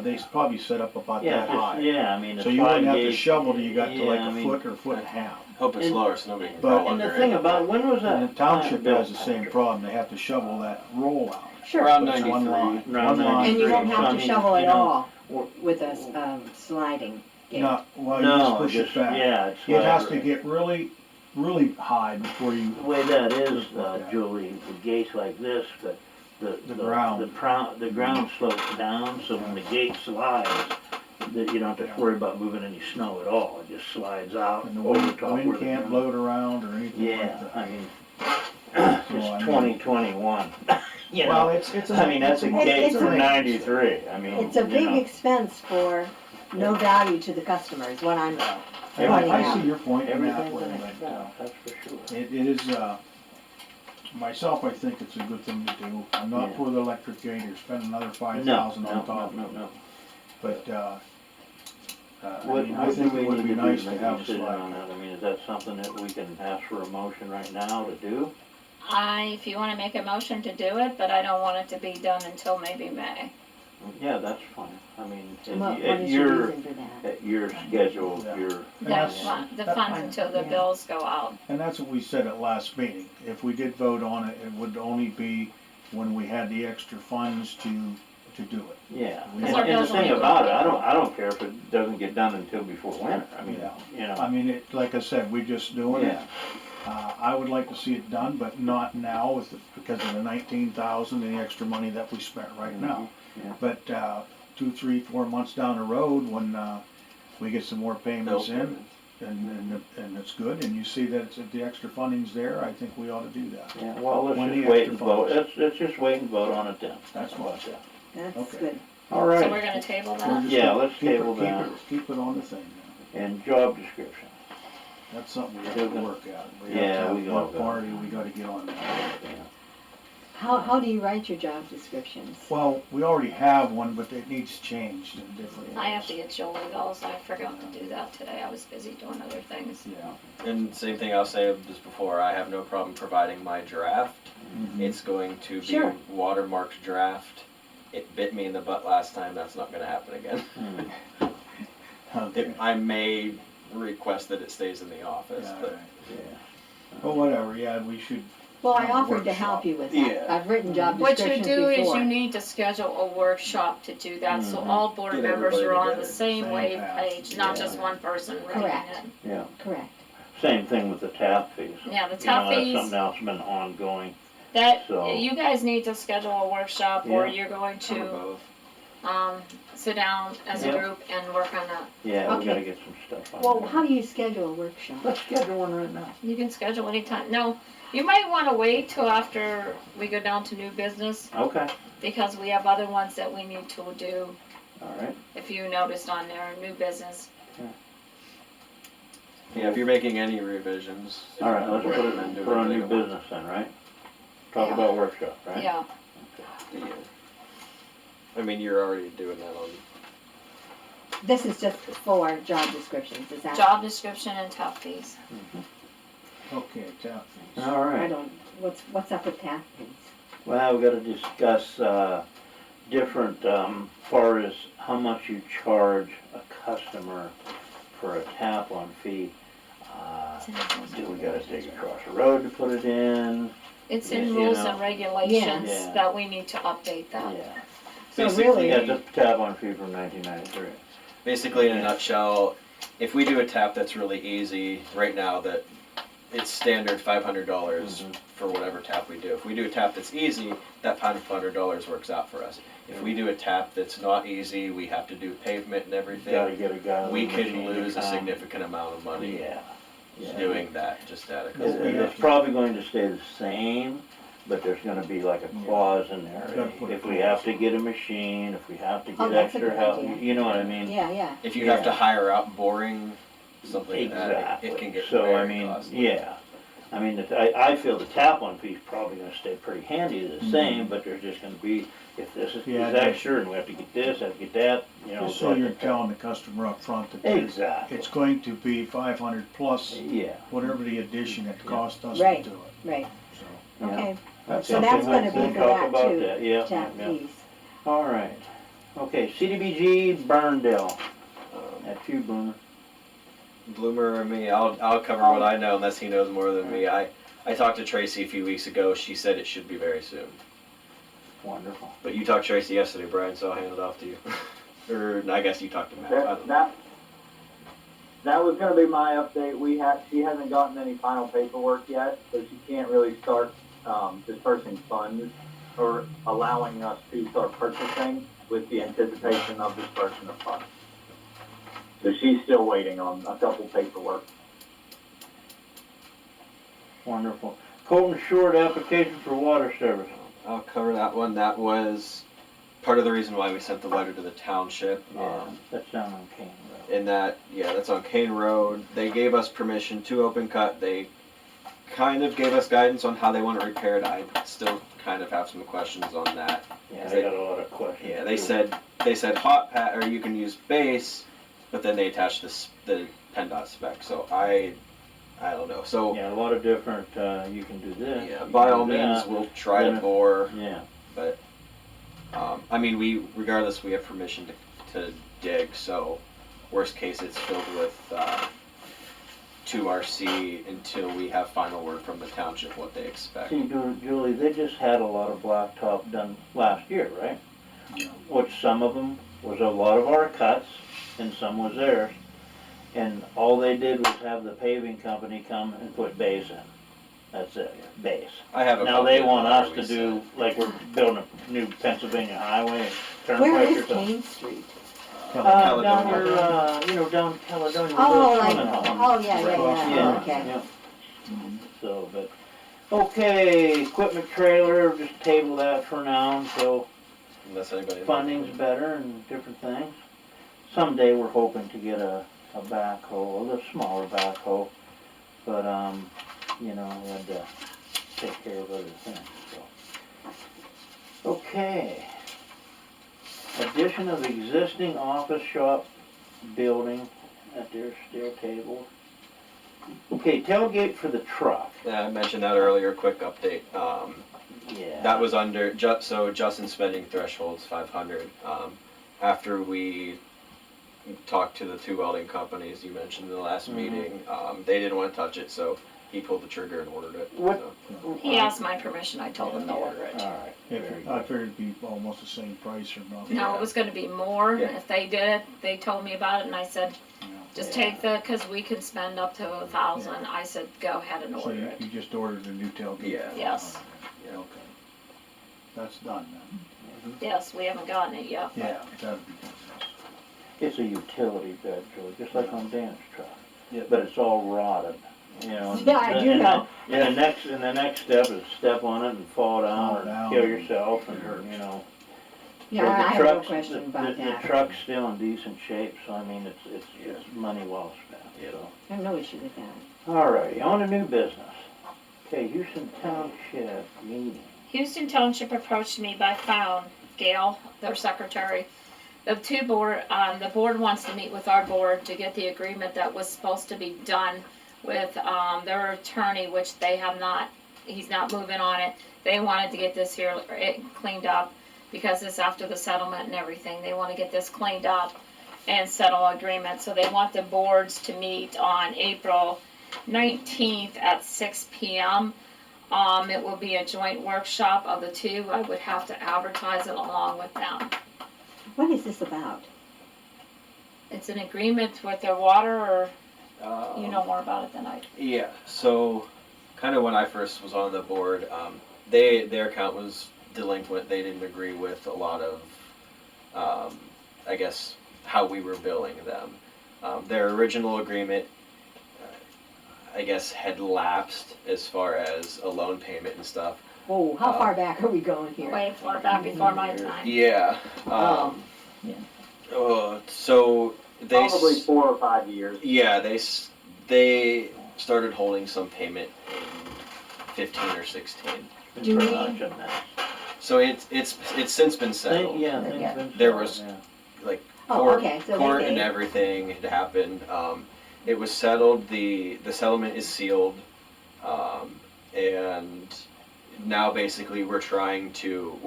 They probably set up about yeah, that high. yeah, I mean, the So you wouldn't have to slide shovel till you got to yeah, like I a mean, foot or foot and a half. Hope it's And- lower so nobody can But- crawl And under the thing it. about, when was that? And the township plant has the built? same problem, they have to shovel that roll out. Sure. Around But it's one 93. line, Around one line. And you won't So, have I to mean, shovel at you know, all we're- with a sliding gate. No, well, you just No, push just, it back. yeah, it's It has like- to get really, really high before you, The way that is, Yeah. Julie, the gate's like this, but The ground. the ground slopes down, so when the gate slides, that you don't have to worry about moving any snow at all, it just slides out and the over wind, top where wind the can't ground- blow it around or anything Yeah, like that. I mean, So, I it's mean- 2021, you Well, know, it's I mean, that's a It's- gate it's from a- '93, I mean, It's a you big know. expense for no value to the customer, is what I'm And pointing I see out. your point in that Everything's way, an but, expense, that's for sure. it is, myself, I think it's a good thing to do. I'm not Yeah. for the electric gate or spend another No, 5,000 no, on no, top no, of it. no. But, I What, mean, what I do think we it would need be to do nice to to make a have a decision slide. on that? I mean, is that something that we can ask for a motion right now to do? If you wanna make a motion to do it, but I don't want it to be done until maybe May. Yeah, that's fine, I mean, What at is your your, reason for that? at your schedule, Yeah. your, And The that's- the that- funds until the yeah. bills go out. And that's what we said at last meeting. If we did vote on it, it would only be when we had the extra funds to do it. yeah. Because And our and the bills thing only go about it, in I don't care if it doesn't get done until before winter, I mean, Yeah. you know. I mean, it, like I said, we're just doing it. Yeah, I would like to see it done, but not now because of the 19,000 and the extra money that we spent right now. yeah. But, 2, 3, 4 months down the road, when, we get some more payments Bills in, payments. and it's good, and you see that the extra funding's there, I think we ought to do that. Yeah, well, let's When just the wait extra and vote, funds. let's just wait and vote on it then. That's what. That's Okay. good. All So we're right, gonna table We're that? just Yeah, gonna let's keep it- table keep that. it- Keep it on the thing now. and job description. That's something we have to work out. We have Yeah, to have we all work got it. party, we gotta get on that. How do you write your job descriptions? Well, we already have one, but it needs changed in different ways. I have to get Jolie those, I forgot to do that today, I was busy doing other things. Yeah. And same thing I'll say just before, I have no problem providing my draft. Mhm. It's going to be Sure. watermarked draft. It bit me in the butt last time, that's not gonna happen again. Hmm. Okay. I may request that it stays in the office, Yeah, but right. Well, whatever, yeah, we should, Well, I Have a offered to workshop. help you with that. Yeah. I've written job What you descriptions do is before. you need to schedule a workshop to do that, so Mhm. all board Get members everybody are on the together. same Same wave path. page, not Yeah. just one person reading Correct. it. Yeah, Correct. same thing with the tap fees. Yeah, the You know, tough that's fees, something else been ongoing, that, so- you guys need to schedule a workshop, or Yeah. you're going or to, both. sit down as a Yeah. group and work on that. yeah, we Okay. gotta get some stuff on. Well, there. how do you schedule a workshop? Let's schedule one right now. You can schedule anytime, no, you might wanna wait till after we go down to new business, Okay, because we have other ones that we need to do, all right. if you noticed on there, new business. Yeah, if you're making any revisions. All right, let's put it, recommend doing put on everything new at once. business then, right? Talk Yeah. about workshop, right? Yeah, Yeah. I mean, you're already doing that on, This is just for job descriptions, is that? job description and tough fees. Okay, tap fees. All I right. don't, what's up with tap fees? Well, we gotta discuss, different, far as how much you charge a customer for a tap on fee. Do we gotta dig across the road to put it in? It's in You rules know. and regulations Yeah. that we need to update that. Yeah. So Basically, really, Yeah, it's a tap on fee from 1993. Basically, in a Yeah. nutshell, if we do a tap that's really easy, right now that it's standard $500 Mhm. for whatever tap we do. If we do a tap that's easy, that $500 works out for us. If we do a tap that's not easy, we have to do pavement and Gotta everything, get a guy with we a could machine to lose a come. significant amount of money Yeah. Yeah. doing that just out of It's, cause. it's probably going to stay the same, but there's gonna be like a clause in there. Gotta put a If we clause. have to get a machine, if we have to Oh, get that's a extra good help, idea. you know what I mean? yeah, If you have to Yeah. hire out boring, something like that, Exactly. it can get So, I very mean, costly. yeah. I mean, I feel the tap on fee's probably gonna stay pretty handy the Mhm. same, but there's just gonna be, if this is Yeah, extra and we have to get this, have to get that, you know. Just so you're telling the customer up front that Exactly. it's going to be 500 plus Yeah. whatever the addition it cost us to Right. do it, right, so. Yeah. okay, That's So something that's gonna we'll be for talk that about too, that. Yeah, tap yeah. fees. All right. Okay, CDBG Burndale. Um, That's you, Boomer. Bloomer or me, I'll cover what I know unless he knows more than me. I talked to Tracy a few weeks ago. She said it should be very soon. Wonderful. But you talked to Tracy yesterday, Brian, so I'll hand it off to you. Or I guess you talked to Matt. I don't know. That was gonna be my update. She hasn't gotten any final paperwork yet, so she can't really start, dispersing funds or allowing us to start purchasing with the anticipation of dispersion of funds. So she's still waiting on a couple paperwork. Wonderful. Colton Short application for water service. I'll cover that one. That was part of the reason why we sent the letter to the township. Yeah, that's down on Kane Road. In that, yeah, that's on Kane Road. They gave us permission to open cut. They kind of gave us guidance on how they want it repaired. I still kind of have some questions on that. Yeah, I got a lot of questions. Yeah, they too. said hot pat, or you can use base, but then they attached the PennDOT spec. So I don't know. So Yeah, a lot of different, you can do this. yeah, you by can all do means, that. we'll try to Yeah. bore. Yeah, But I mean, regardless, we have permission to dig. So worst case, it's filled with 2RC until we have final word from the township what they expect. see, Julie, they just had a lot of blacktop done last year, right? Yeah. Which some of them was a lot of our cuts and some was theirs. And all they did was have the paving company come and put base in. That's it, base. I have a Now copy they of the want letter us we to do, sent. like we're building a new Pennsylvania highway, Where turnpike or is something. Kane Street? Down Caledonia. where, down Caledonia. Oh, where like, the swimming hole. oh, yeah, Yeah, okay. yeah. Mhm. So, but, okay, equipment trailer, just table that for now until Unless anybody. funding's better and different things. Someday we're hoping to get a backhoe, a little smaller backhoe, but, we had to take care of other things, so. Okay. Addition of existing office shop building at their stair table. Okay, tailgate for the truck. Yeah, I mentioned that earlier. Quick update. Yeah. That was under so Justin's spending thresholds 500. After we talked to the two welding companies you mentioned in the last Mhm. meeting, they didn't want to touch it, so he pulled the trigger and ordered it. What- So. He asked my permission, I told him to order it. Alright. I figured it'd be almost the same price or nothing. No, it was gonna be more, Yeah. if they did it, they told me about it, and I said, just Yeah. take cause we can spend up to 1,000, I said, go ahead and So order you it. just ordered a new tailgate? Yeah. Yes. Yeah. Okay. That's done then. Yes, we haven't gotten it yet, but Yeah, that'd be good. It's a utility bed, Joe, just like on Dan's truck. Yep. But it's all rotted, and Yeah, I do and know. And the next step is step on it and fall Fall down down. or kill yourself and, Yeah, So the I have no truck's- question about the that. truck's still in decent shape, so I mean, it's money well spent, Yeah. so. I have no issue with that. Alrighty, on to new business. Okay, Houston Township meeting. Houston Township approached me by phone, Gail, their secretary. The board wants to meet with our board to get the agreement that was supposed to be done with, their attorney, which they have not, he's not moving on it. They wanted to get this here, cleaned up, because it's after the settlement and everything. They wanna get this cleaned up and settle agreement, so they want the boards to meet on April 19th at 6 p.m. It will be a joint workshop of the two. I would have to advertise it along with them. What is this about? It's an agreement with their water, or you know more about it than I do. Yeah, so kind of when I first was on the board, their account was delinquent. They didn't agree with a lot of, I guess, how we were billing them. Their original agreement, I guess, had lapsed as far as a loan payment and stuff. Oh, how far back are we going here? Way far back before my time. Yeah. Yeah. So they Probably 4 or 5 years. Yeah, they started holding some payment in 15 or 16. Do we- So it's since been settled. Yeah, Yeah. things been There settled, was- yeah. Oh, Court, okay, so court they and paid. everything had happened. It was settled. The settlement is sealed, and now basically we're trying to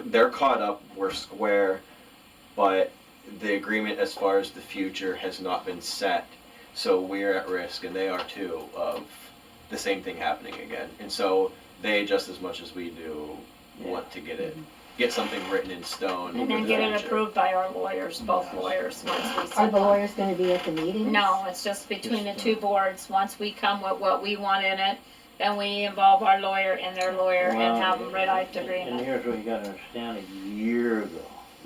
they're caught up. We're square, but the agreement as far as the future has not been set. So we're at risk, and they are too, of the same thing happening again. And so they, just as much as we do, want to get something written in stone. And for then the get it future. approved by our lawyers, both lawyers, once we Are set the up. lawyers gonna be at the meeting? No, it's just between the two boards. Once we come with what we want in it, then we involve our lawyer and their lawyer and have them write the And agreement. here's what you gotta understand, a year ago,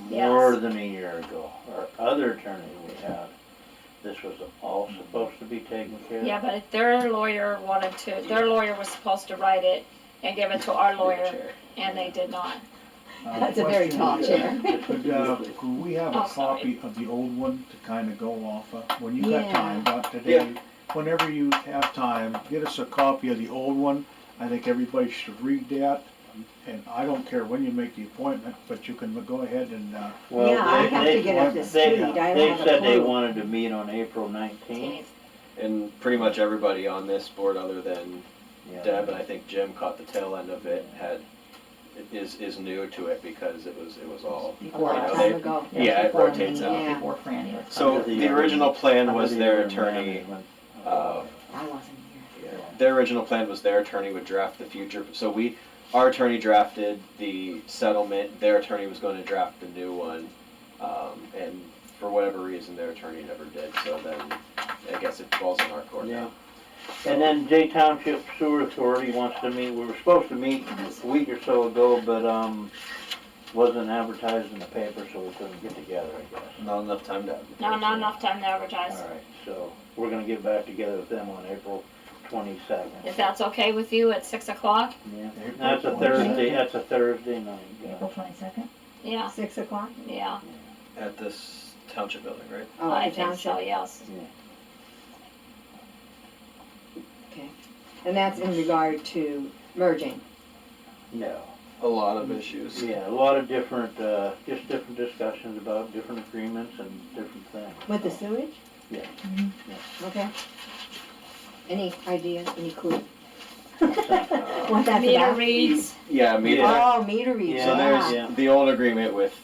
Yes. more than a year ago, our other attorney we had, this was all supposed to be taken care of. Yeah, but their lawyer their lawyer was supposed to write it and give it to our lawyer, and they did not. That's a very tall chair. Could we have a Oh, sorry. copy of the old one to kinda go off of, when you Yeah. got time, not today? Whenever you have time, get us a copy of the old one. I think everybody should read that, and I don't care when you make the appointment, but you can go ahead and, Well, Yeah, I they- have they- to get up to they- speed. I don't They have a said they clue. wanted to meet on April 19th. And pretty much everybody on this board, other than Yeah. Deb, and I think Jim caught the tail end of it, is new to it because it was all. A Before long us. time ago. Yeah, it Before rotates me, out. Before Franny was. So Under the original plan under was the their other attorney. management. I wasn't here. Their original plan was their attorney would draft the future. So our attorney drafted the settlement. Their attorney was going to draft the new one, and for whatever reason, their attorney never did. So then, I guess it falls in our court Yeah. now. And then Township Sewer Authority wants to meet, we were supposed to meet a week or so ago, but, wasn't advertised in the paper, so we couldn't get together, I guess. Not enough time to. No, not enough time to advertise. Alright, so we're gonna get back together with them on April 22nd. If that's okay with you, at 6 o'clock? Yeah, April that's a 22nd. Thursday, night, yeah. April 22nd? Yeah, 6 o'clock? yeah, At this township building, right? Oh, I the think so, township. yes. And that's in regard to merging. No. A lot of issues. Yeah, a lot of different, just different discussions about different agreements and different things. With the sewage? Yeah. Okay. Any idea, any clue? Uh, What that's Meter about? reads, Yeah, meter. Yeah. Oh, meter reads, Yeah. So there's yeah. the old agreement with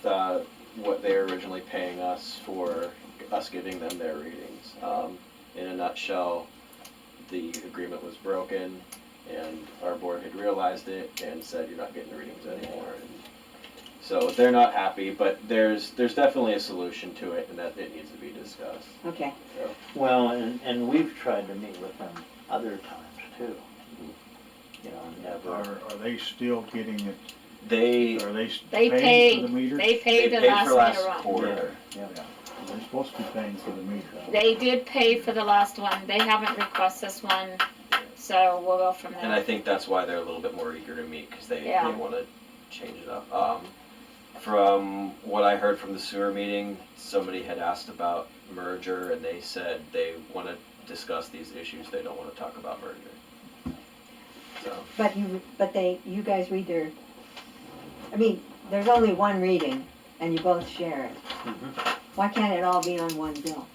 what they were originally paying us for us giving them their readings. In a nutshell, the agreement was broken, and our board had realized it and said, "You're not getting the readings anymore." And so they're not happy, but there's definitely a solution to it, and that it needs to be discussed. Okay. Well, and we've tried to meet with them other times too. You know, never. are they still getting it, They are they They paying for paid, the meter? they paid the paid last for last meter run. quarter. Yeah. They're supposed to be paying for the meter. They did pay for the last one, they haven't requested this one, so we'll go from And I there. think that's why they're a little bit more eager to meet, because they Yeah. want to change it up. From what I heard from the sewer meeting, somebody had asked about merger, and they said they want to discuss these issues, they don't want to talk about merger. So, But you guys read their, I mean, there's only one reading, and you both share it. Mhm. Why can't it all be on one bill?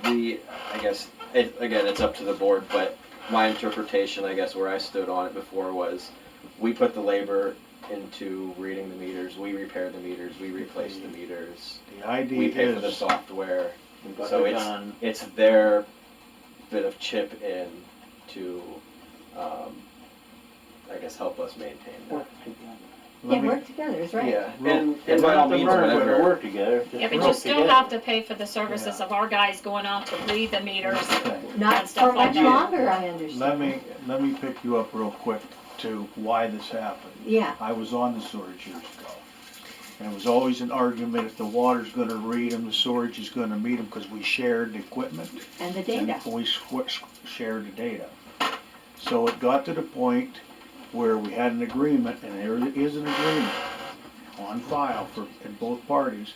I guess, again, it's up to the board, but my interpretation, I guess, where I stood on it before was, we put the labor into reading the meters, we repair the meters, we replace the meters, The idea we pay for the is, software. We got So it done. it's their bit of chip in to, I guess, help us maintain that. Work together. Yeah, let me, work together is right. Yeah, Well, and by all the means, merge, but whatever. Work together. Yeah, but work you still together. have to pay for the services of our guys going out to read the meters. okay. Not And stuff for like much that. longer, I understand. Let me pick you up real quick to why this happened. Yeah, I was on the storage years ago. And it was always an argument, if the water's gonna read them, the storage is gonna meet them, because we shared the equipment. and the data. And we shared the data. So it got to the point where we had an agreement, and there is an agreement on file for, in both parties,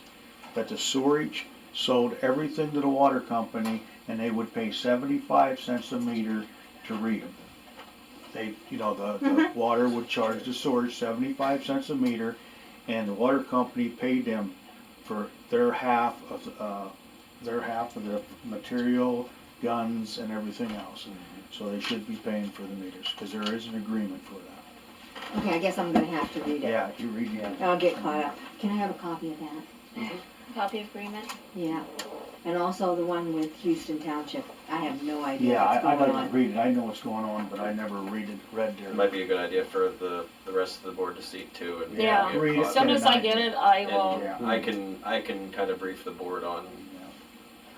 that the storage sold everything to the water company, and they would pay 75 cents a meter to read them. They, the water would charge the storage 75 cents a meter, and the water company paid them for their half of the material, guns, and everything else. So they should be paying for the meters, because there is an agreement for that. Okay, I guess I'm gonna have to read it. Yeah, you read it. I'll get caught up. Can I have a copy of that? Copy of agreement. Yeah. And also the one with Houston Township. I have no idea Yeah, what's I'd going like on. to read it, I know what's going on, but I never read their. It might be a good idea for the rest of the board to see too, and Yeah. get Read it. As soon as I get it, I And will. Yeah. I can kind of brief the board on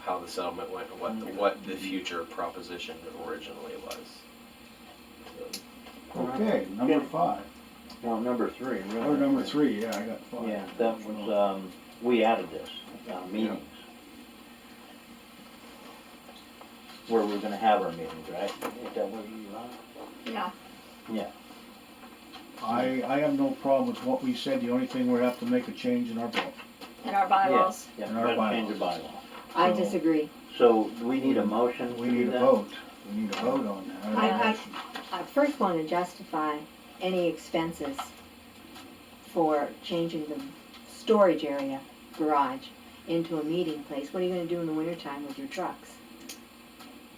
how the settlement went and what the future proposition originally was. So, Okay, number 5, Well, number 3, really. or number 3, yeah, I got 5. Yeah, that was, we added this, meetings. Where we're gonna have our meetings, right? Is that what you, Yeah. I have no problem with what we said, the only thing we have to make a change in our book. In our bylaws. yeah, In we our gotta change the bylaws. bylaw. I So- disagree. So, do we need a motion? We to do need a that? vote, we need a vote on that. I first want to justify any expenses for changing the storage area, garage, into a meeting place. What are you gonna do in the wintertime with your trucks?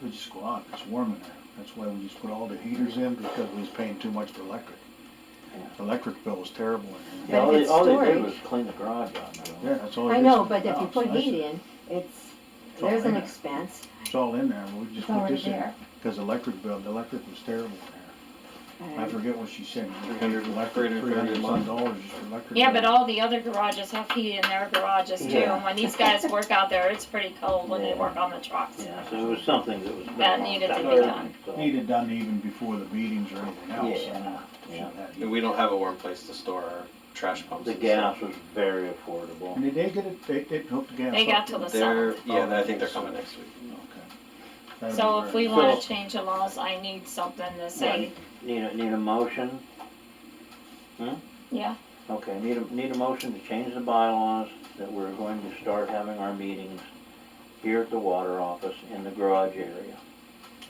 We just go out, it's warm in there, that's why we just put all the heaters in, because we was paying too much for electric. The electric bill was terrible in Yeah, But if it's all they did storage- was clean the garage out. there. Yeah, that's all it I is know, to but the if you house. put I heat said, in, all there's in an there. expense. It's all in there, we just It's put already this in, there. because the electric was terrible in there. I forget what she said, $300 $300 some dollars just for electric. Yeah, bill. but all the other garages have heat in their garages too. Yeah. And when these guys work out there, it's pretty cold when they Yeah. work on the trucks. Yeah, so it was something that was. That needed to be done, done. so. Needed done even before the meetings or anything else. Yeah, I mean, yeah. should have and we don't have a warm place to store our trash pumps. The and gas stuff. was very affordable. And did they get it, they hooked the gas They up got to till the it? They're, summer. yeah, I think they're coming next week. Okay. That'd So be if we very- wanna So- change the laws, I need something to say, Need a motion? yeah, Okay, need a motion to change the bylaws, that we're going to start having our meetings here at the water office in the garage area.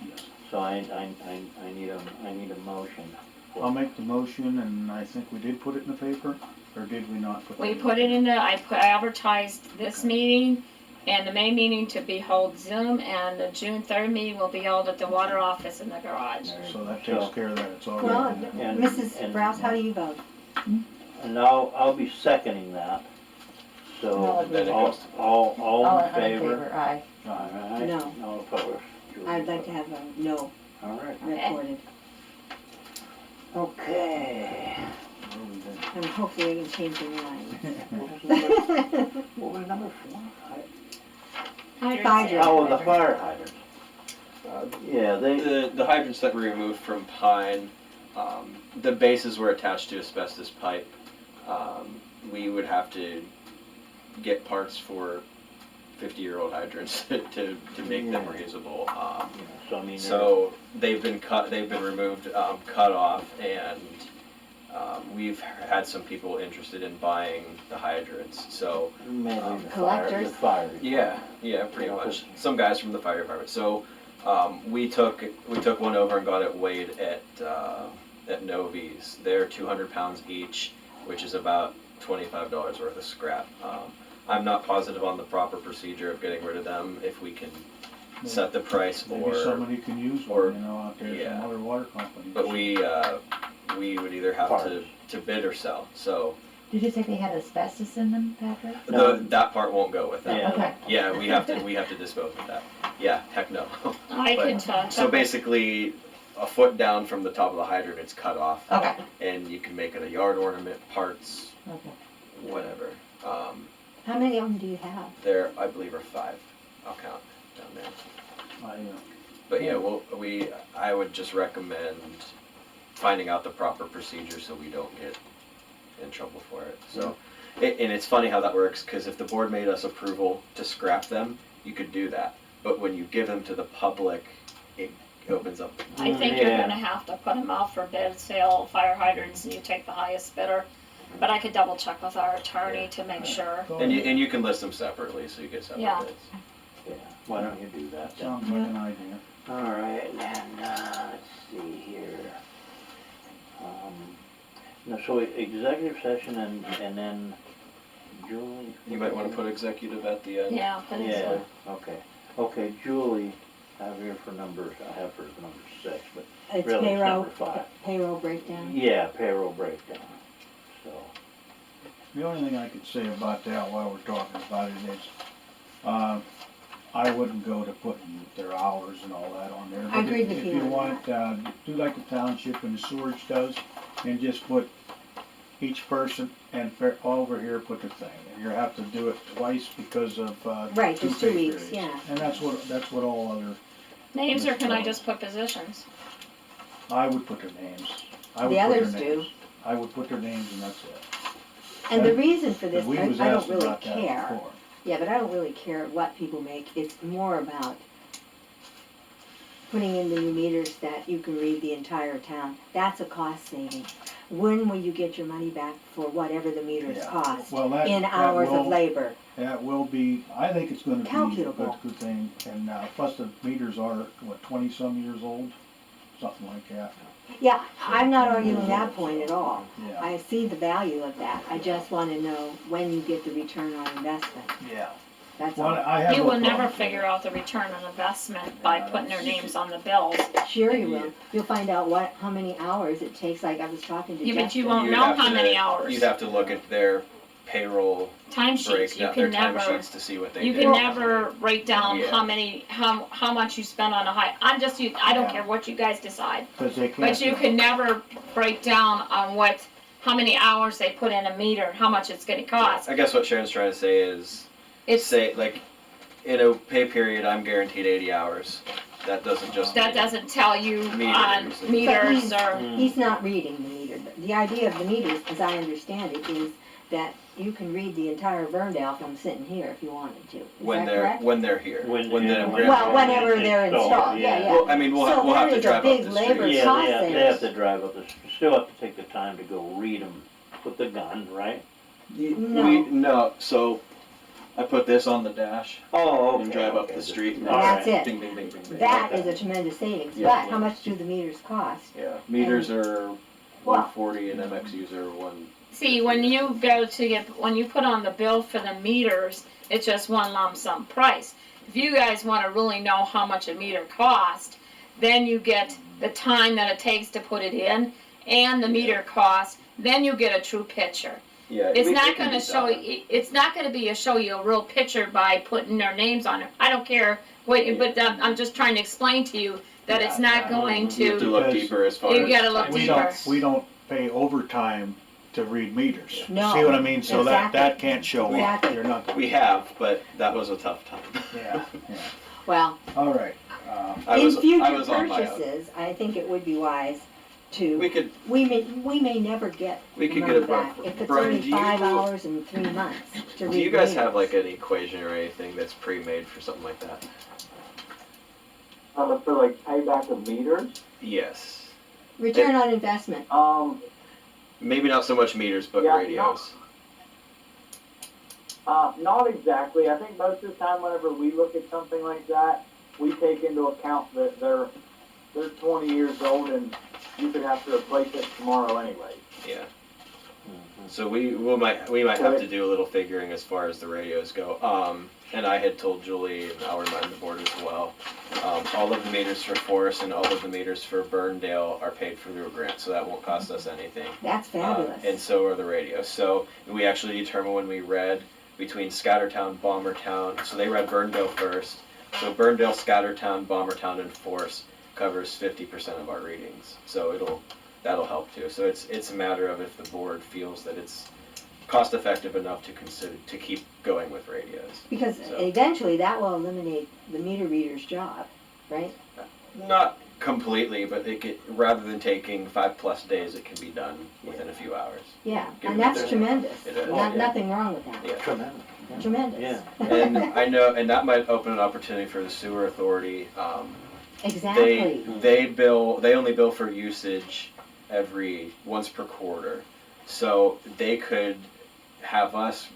Yes. So I need a motion. I'll make the motion, and I think we did put it in the paper, or did we not put it? we put it in the, I advertised this meeting and the May meeting to be held Zoom, and the June 3rd meeting will be held at the water office in the garage. So that takes care of that, it's all Well, right. And- Mrs. and- Rouse, how do you vote? And I'll be seconding that. No, So, it'd be- all in favor? Aye. All right. No. No opposed. I'd like to have a no All right. recorded. Okay. Where are we then? And hopefully I can change your mind. What was number 4? Hydrant. Oh, the fire hydrants. Yeah, The hydrants that we removed from Pine, the bases were attached to asbestos pipe. We would have to get parts for 50-year-old hydrants to make them Yeah. reusable. so I mean. So they've been removed, cut off, and we've had some people interested in buying the hydrants. So Maybe the Collectors? fire. yeah, pretty much. Some guys from the fire department. So we took one over and got it weighed at Novi's. They're 200 pounds each, which is about $25 worth of scrap. I'm not positive on the proper procedure of getting rid of them. If we can set the price, Maybe or, somebody can use or- one, you know, out there, yeah. some other water company. but we would either have Parts. to bid or sell, so Did you say they had asbestos in them, Patrick? No. that part won't go with that. Yeah. Okay. Yeah, we have to dispose of that. Yeah, heck no. I But- could, So basically, a foot down from the top of the hydrant, it's cut off, Okay, and you can make it a yard ornament, parts, okay. whatever. How many of them do you have? There, I believe, are 5. I'll count down there. But yeah, I would just recommend finding out the proper procedure so we don't get in trouble for it. So, and it's funny how that works, because if the board made us approval to scrap them, you could do that. But when you give them to the public, it opens up. I think you're Yeah. gonna have to put them out for bid, sale, fire hydrants, and you take the highest bidder. But I could double check with our attorney to make sure. And you can list them separately, so you get separate Yeah. bids. Yeah, why don't you do that then? Sounds like an idea. All right, and, let's see here. No, so executive session and then Julie? You might want to put executive at the end. Yeah, but it's, Yeah, okay, Julie, I have here for numbers, I have for number 6, but It's really it's payroll, number 5. payroll breakdown. Yeah, payroll breakdown, so. The only thing I could say about that while we're talking about it is, I wouldn't go to putting their hours and all that on there. I But agree with if you you on want, do like the township and the sewerage does, and just put each person and over here put the thing. And you have to do it twice because of, Right, two just 2 pay weeks, periods. yeah. And that's what all other, names, or can I just put positions? I would put their names. I would The put their others do. names. I would put their names and that's it. And the reason for this, We was I don't asked really about that care. before. Yeah, but I don't really care what people make. It's more about putting in the new meters that you can read the entire town. That's a cost saving. When will you get your money back for whatever the meters Yeah. cost Well, that, in that hours of will- labor? That will be, I think it's gonna be a Calculable. good thing, and, plus the meters are, what, 20-some years old? Something like that, Yeah, I'm not arguing that point at all. yeah. I see the value of that. I just wanna know when you get the return on investment. Yeah. That's Well, all. I have You no will never problem. figure out the return on investment by putting their names on the bills. Sure you will. You'll find out how many hours it takes, like I was talking to Yeah, but you Justin. won't You'd know have how to- many hours. You'd have to look at their payroll Timesheets, you breakdown, can their never, timesheets to see what they you did. can never write down Yeah. how much you spend on a high, I don't Yeah. care what you guys decide. 'Cause they can't. But you can never break down on how many hours they put in a meter, how much it's gonna cost. I guess what Sharon's trying to say is, It's, say, like, in a pay period, I'm guaranteed 80 hours. That doesn't just. that doesn't tell you on Meters. meters or, Mm. He's not reading the meter. The idea of the meters, as I understand it, is that you can read the entire Burndale from sitting here if you wanted to. Is When that they're, correct? when they're here. When- When yeah, they're when- Well, whenever they're installed, yeah. Well, I mean, we'll So have there to is a drive up big the labor street. Yeah, cost they have savings. to drive up still have to take the time to go read them with the gun, right? No. So I put this on the dash Oh, okay. and drive up okay. the street. And that's it. Bing, bing, bing, bing, bing. That is a tremendous savings, Yeah. but how much do the meters cost? Yeah, meters are Well- 140 and MXUs are 1. see, when you put on the bill for the meters, it's just one lump sum price. If you guys wanna really know how much a meter costs, then you get the time that it takes to put it in and the meter cost, then you get a true picture. Yeah, It's it not can gonna be show, done. it's not gonna be show you a real picture by putting their names on it. I don't care what, but I'm just trying to explain to you that it's not going You have to to, look Because deeper as far you as. gotta look time. deeper. We don't pay overtime to read meters. No, See what I mean? So exactly. that can't show up. Exactly. You're not, We have, but that was a tough time. yeah. Well, All right. I in was on future my own. purchases, I think it would be wise to, We could, we may never get we the could money get a back. buffer. If it's Brian, only do you- 5 hours and 3 months to read Do you guys meters. have like an equation or anything that's pre-made for something like that? For like payback of meters, Yes. Return on investment. Maybe not so much meters, but Yeah, radios. not exactly. I think most of the time whenever we look at something like that, we take into account that they're 20 years old and you could have to replace it tomorrow anyway. Yeah. So we might have to do a little figuring as far as the radios go. And I had told Julie, and I'll remind the board as well, all of the meters for Forest and all of the meters for Burndale are paid for through a grant, so that won't cost us anything. That's fabulous. And so are the radios. So we actually determined when we read between Scattertown, Bombertown, so they read Burndale first. So Burndale, Scattertown, Bombertown, and Forest covers 50% of our readings. So that'll help too. So it's a matter of if the board feels that it's cost effective enough to consider to keep going with radios. Because So- eventually that will eliminate the meter reader's job, right? Not completely, but rather than taking 5+ days, it can be done within a few hours. Yeah, Give and it that's their- tremendous. It is. Not, Yeah. Nothing wrong with that. Yeah. Tremendous. Yeah. Tremendous. Yeah. And I know, and that might open an opportunity for the sewer authority. Exactly. They only bill for usage once per quarter. So they could have us,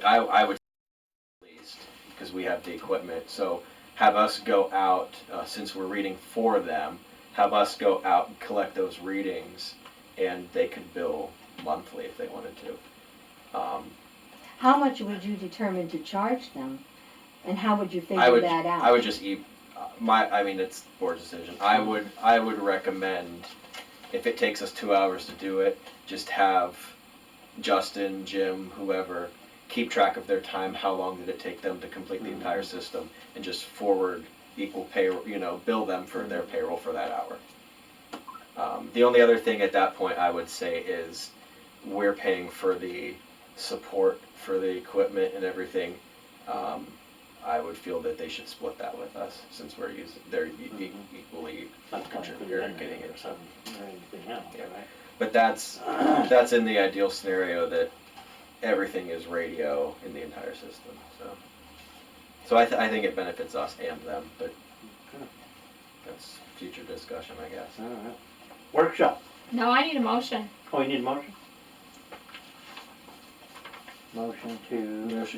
I would at least, because we have the equipment, so have us go out, since we're reading for them, have us go out and collect those readings, and they could bill monthly if they wanted to. How much would you determine to charge them? And how would you figure that out? I would just it's board decision. I would recommend, if it takes us 2 hours to do it, just have Justin, Jim, whoever, keep track of their time, how long did it take them to complete the entire system, and just forward equal payroll, bill them for their payroll for that hour. The only other thing at that point I would say is we're paying for the support for the equipment and everything. I would feel that they should split that with us, since they're equally getting it. So. Or anything else, Yeah. right? But that's in the ideal scenario that everything is radio in the entire system. So I think it benefits us and them, but that's future discussion, I guess. All right. Workshop. No, I need a motion. Oh, you need a motion? Motion to,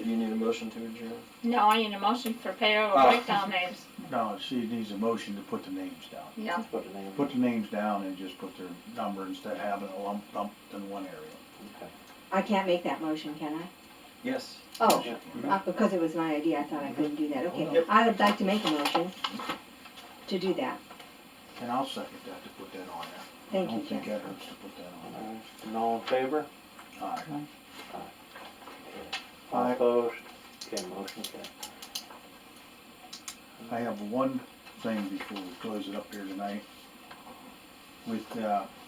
You need a motion to adjourn? No, I need a motion for payroll Oh. breakdown names. No, she needs a motion to put the names down. Yeah. put the name. Put the names down and just put their number instead of having a lump dumped in one area. Okay. I can't make that motion, can I? Yes. Oh, Yeah. because it was my idea, I thought I couldn't do that. Okay, Yep. I would like to make a motion to do that. And I'll second that to put that on there. Thank I you, don't think Jeff. that hurts to put that on All there. right. And all in favor? Aye. All Aye. opposed? Okay, motion carried. I have one thing before we close it up here tonight. With,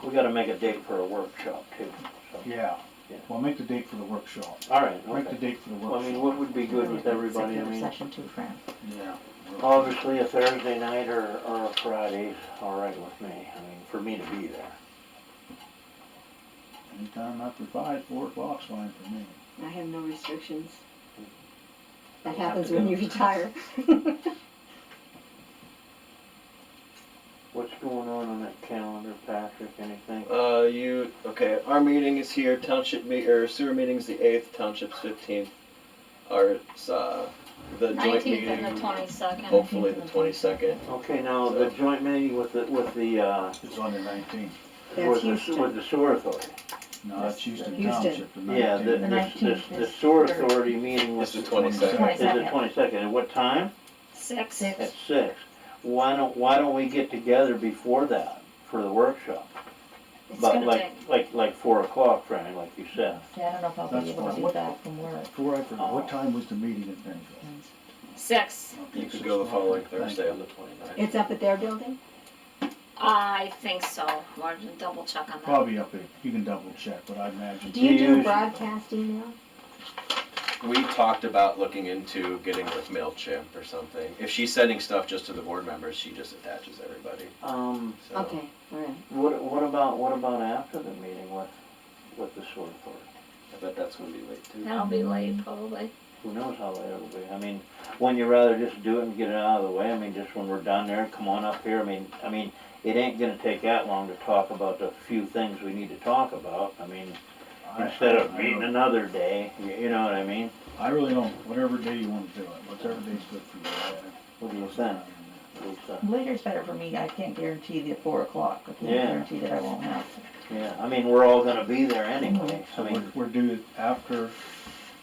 We gotta make a date for a workshop too, so. yeah, Yeah. well, make the date for the workshop. All right, Make the okay. date for the Well, I mean, workshop. what would be good with everybody? I Executive mean, session too, Fran. Yeah. obviously a Thursday night or a Friday's all right with me. I mean, for me to be there. Anytime after 4 o'clock's fine for me. I have no restrictions. That You have happens to when go. you retire. What's going on that calendar, Patrick? Anything? Okay, our meeting is here, sewer meeting's the 8th, township's 15th. Our, the joint 19th meeting, and the 22nd. hopefully the 22nd. Okay, now the joint meeting with the It's on the 19th. That's with Houston. the sewer authority. No, that's Houston Houston. Township, the 19th. Yeah, The the 19th the is sewer third. authority meeting It's was the 22nd. is the 22nd. At what time? 6. At 6. Why don't we get together before that for the workshop? It's But gonna take, like 4 o'clock, Franny, like you said. See, I don't know if I'll That's be able to fine. do that from work. Before I forget, what time was the meeting at Benfield? 6. You could go the following Thursday on the 29th. It's up at their building? I think so. We're gonna double check on that. Probably up there, you can double check, but I imagine. Do you do Use- broadcast email? We talked about looking into getting with MailChimp or something. If she's sending stuff just to the board members, she just attaches everybody. So. Okay, all right. What about after the meeting with the sewer authority? I bet that's gonna be late too. That'll be late, probably. Who knows how late it'll be? I mean, wouldn't you rather just do it and get it out of the way? I mean, just when we're done there, come on up here. I mean, it ain't gonna take that long to talk about the few things we need to talk about. I mean, instead of meeting another day, you know what I mean? I really don't, whatever day you wanna do it, whatever day's good for you. What do you think, Lisa? Later's better for me. I can't guarantee the 4 o'clock. I can't Yeah. guarantee that I won't have Yeah, I mean, we're all gonna be there anyway, I So mean, we're due after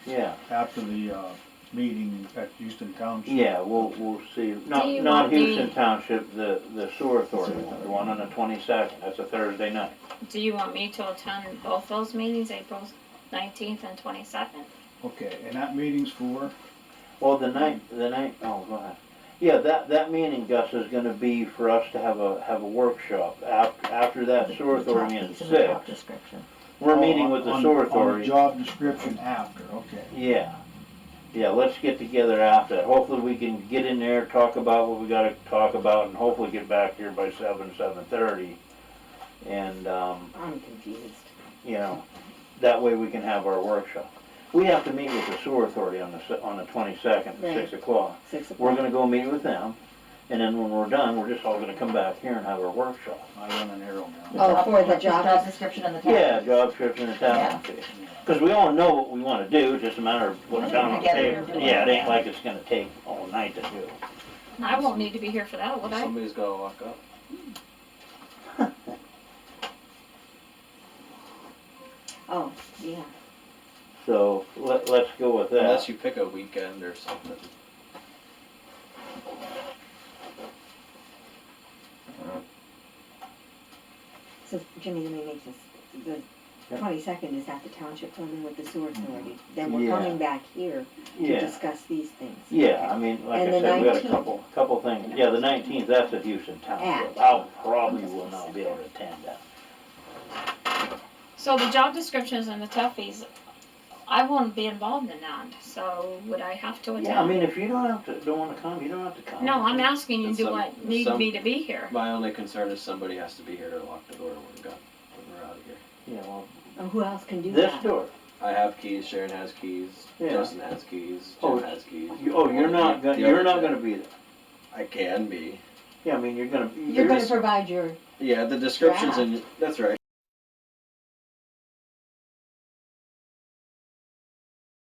yeah, the, meeting at Houston Township. yeah, we'll see. Do Not, you not want me- Houston Township, the sewer authority one, the one on the 22nd, that's a Thursday night. Do you want me to attend both those meetings, April 19th and 22nd? Okay, and that meeting's for? Well, the night, oh, go ahead. Yeah, that meeting, Gus, is gonna be for us to have a workshop after that sewer authority meeting at 6. Description. We're Oh, meeting with the on- sewer On the authority. job description after, okay. Yeah, yeah, let's get together after that. Hopefully we can get in there, talk about what we gotta talk about, and hopefully get back here by 7:30. And, I'm confused. you know, that way we can have our workshop. We have to meet with the sewer authority on the 22nd at Right. 6 o'clock. 6 We're o'clock. gonna go meet with them, and then when we're done, we're just all gonna come back here and have our workshop. I run an arrow now. Oh, for the job description and the tax. Yeah, job description and tax fee. Because we all know what we wanna do, it's just a matter of putting it down on the Together paper. and do it. Yeah, it ain't like it's gonna take all night to do. I won't need to be here for that, would I? Somebody's gotta lock up. Oh, yeah. So, let's go with that. Unless you pick a weekend or something. So Jimmy, let me make this, the Yeah. 22nd is at the township building with the sewer authority. Then we're Yeah. coming back here to Yeah, discuss these things. yeah, I mean, like I And the said, we got a 19th? couple things. Yeah, the 19th, that's at Houston Township. I probably will not be able to attend that. So the job descriptions and the tough fees, I won't be involved in that, so would I have to attend? Yeah, I mean, if you don't wanna come, you don't have to come. No, I'm asking you, And do some- I need some- me to be here? My only concern is somebody has to be here to lock the door when we're out of here. Yeah, well, Oh, who else can do this that? door. I have keys, Sharon has keys, Yeah. Justin has keys, Oh, Jim has keys. You're not The you're other not two. gonna be there. I can be. Yeah, I mean, you're gonna. You're gonna provide your Yeah, the descriptions and, that's right.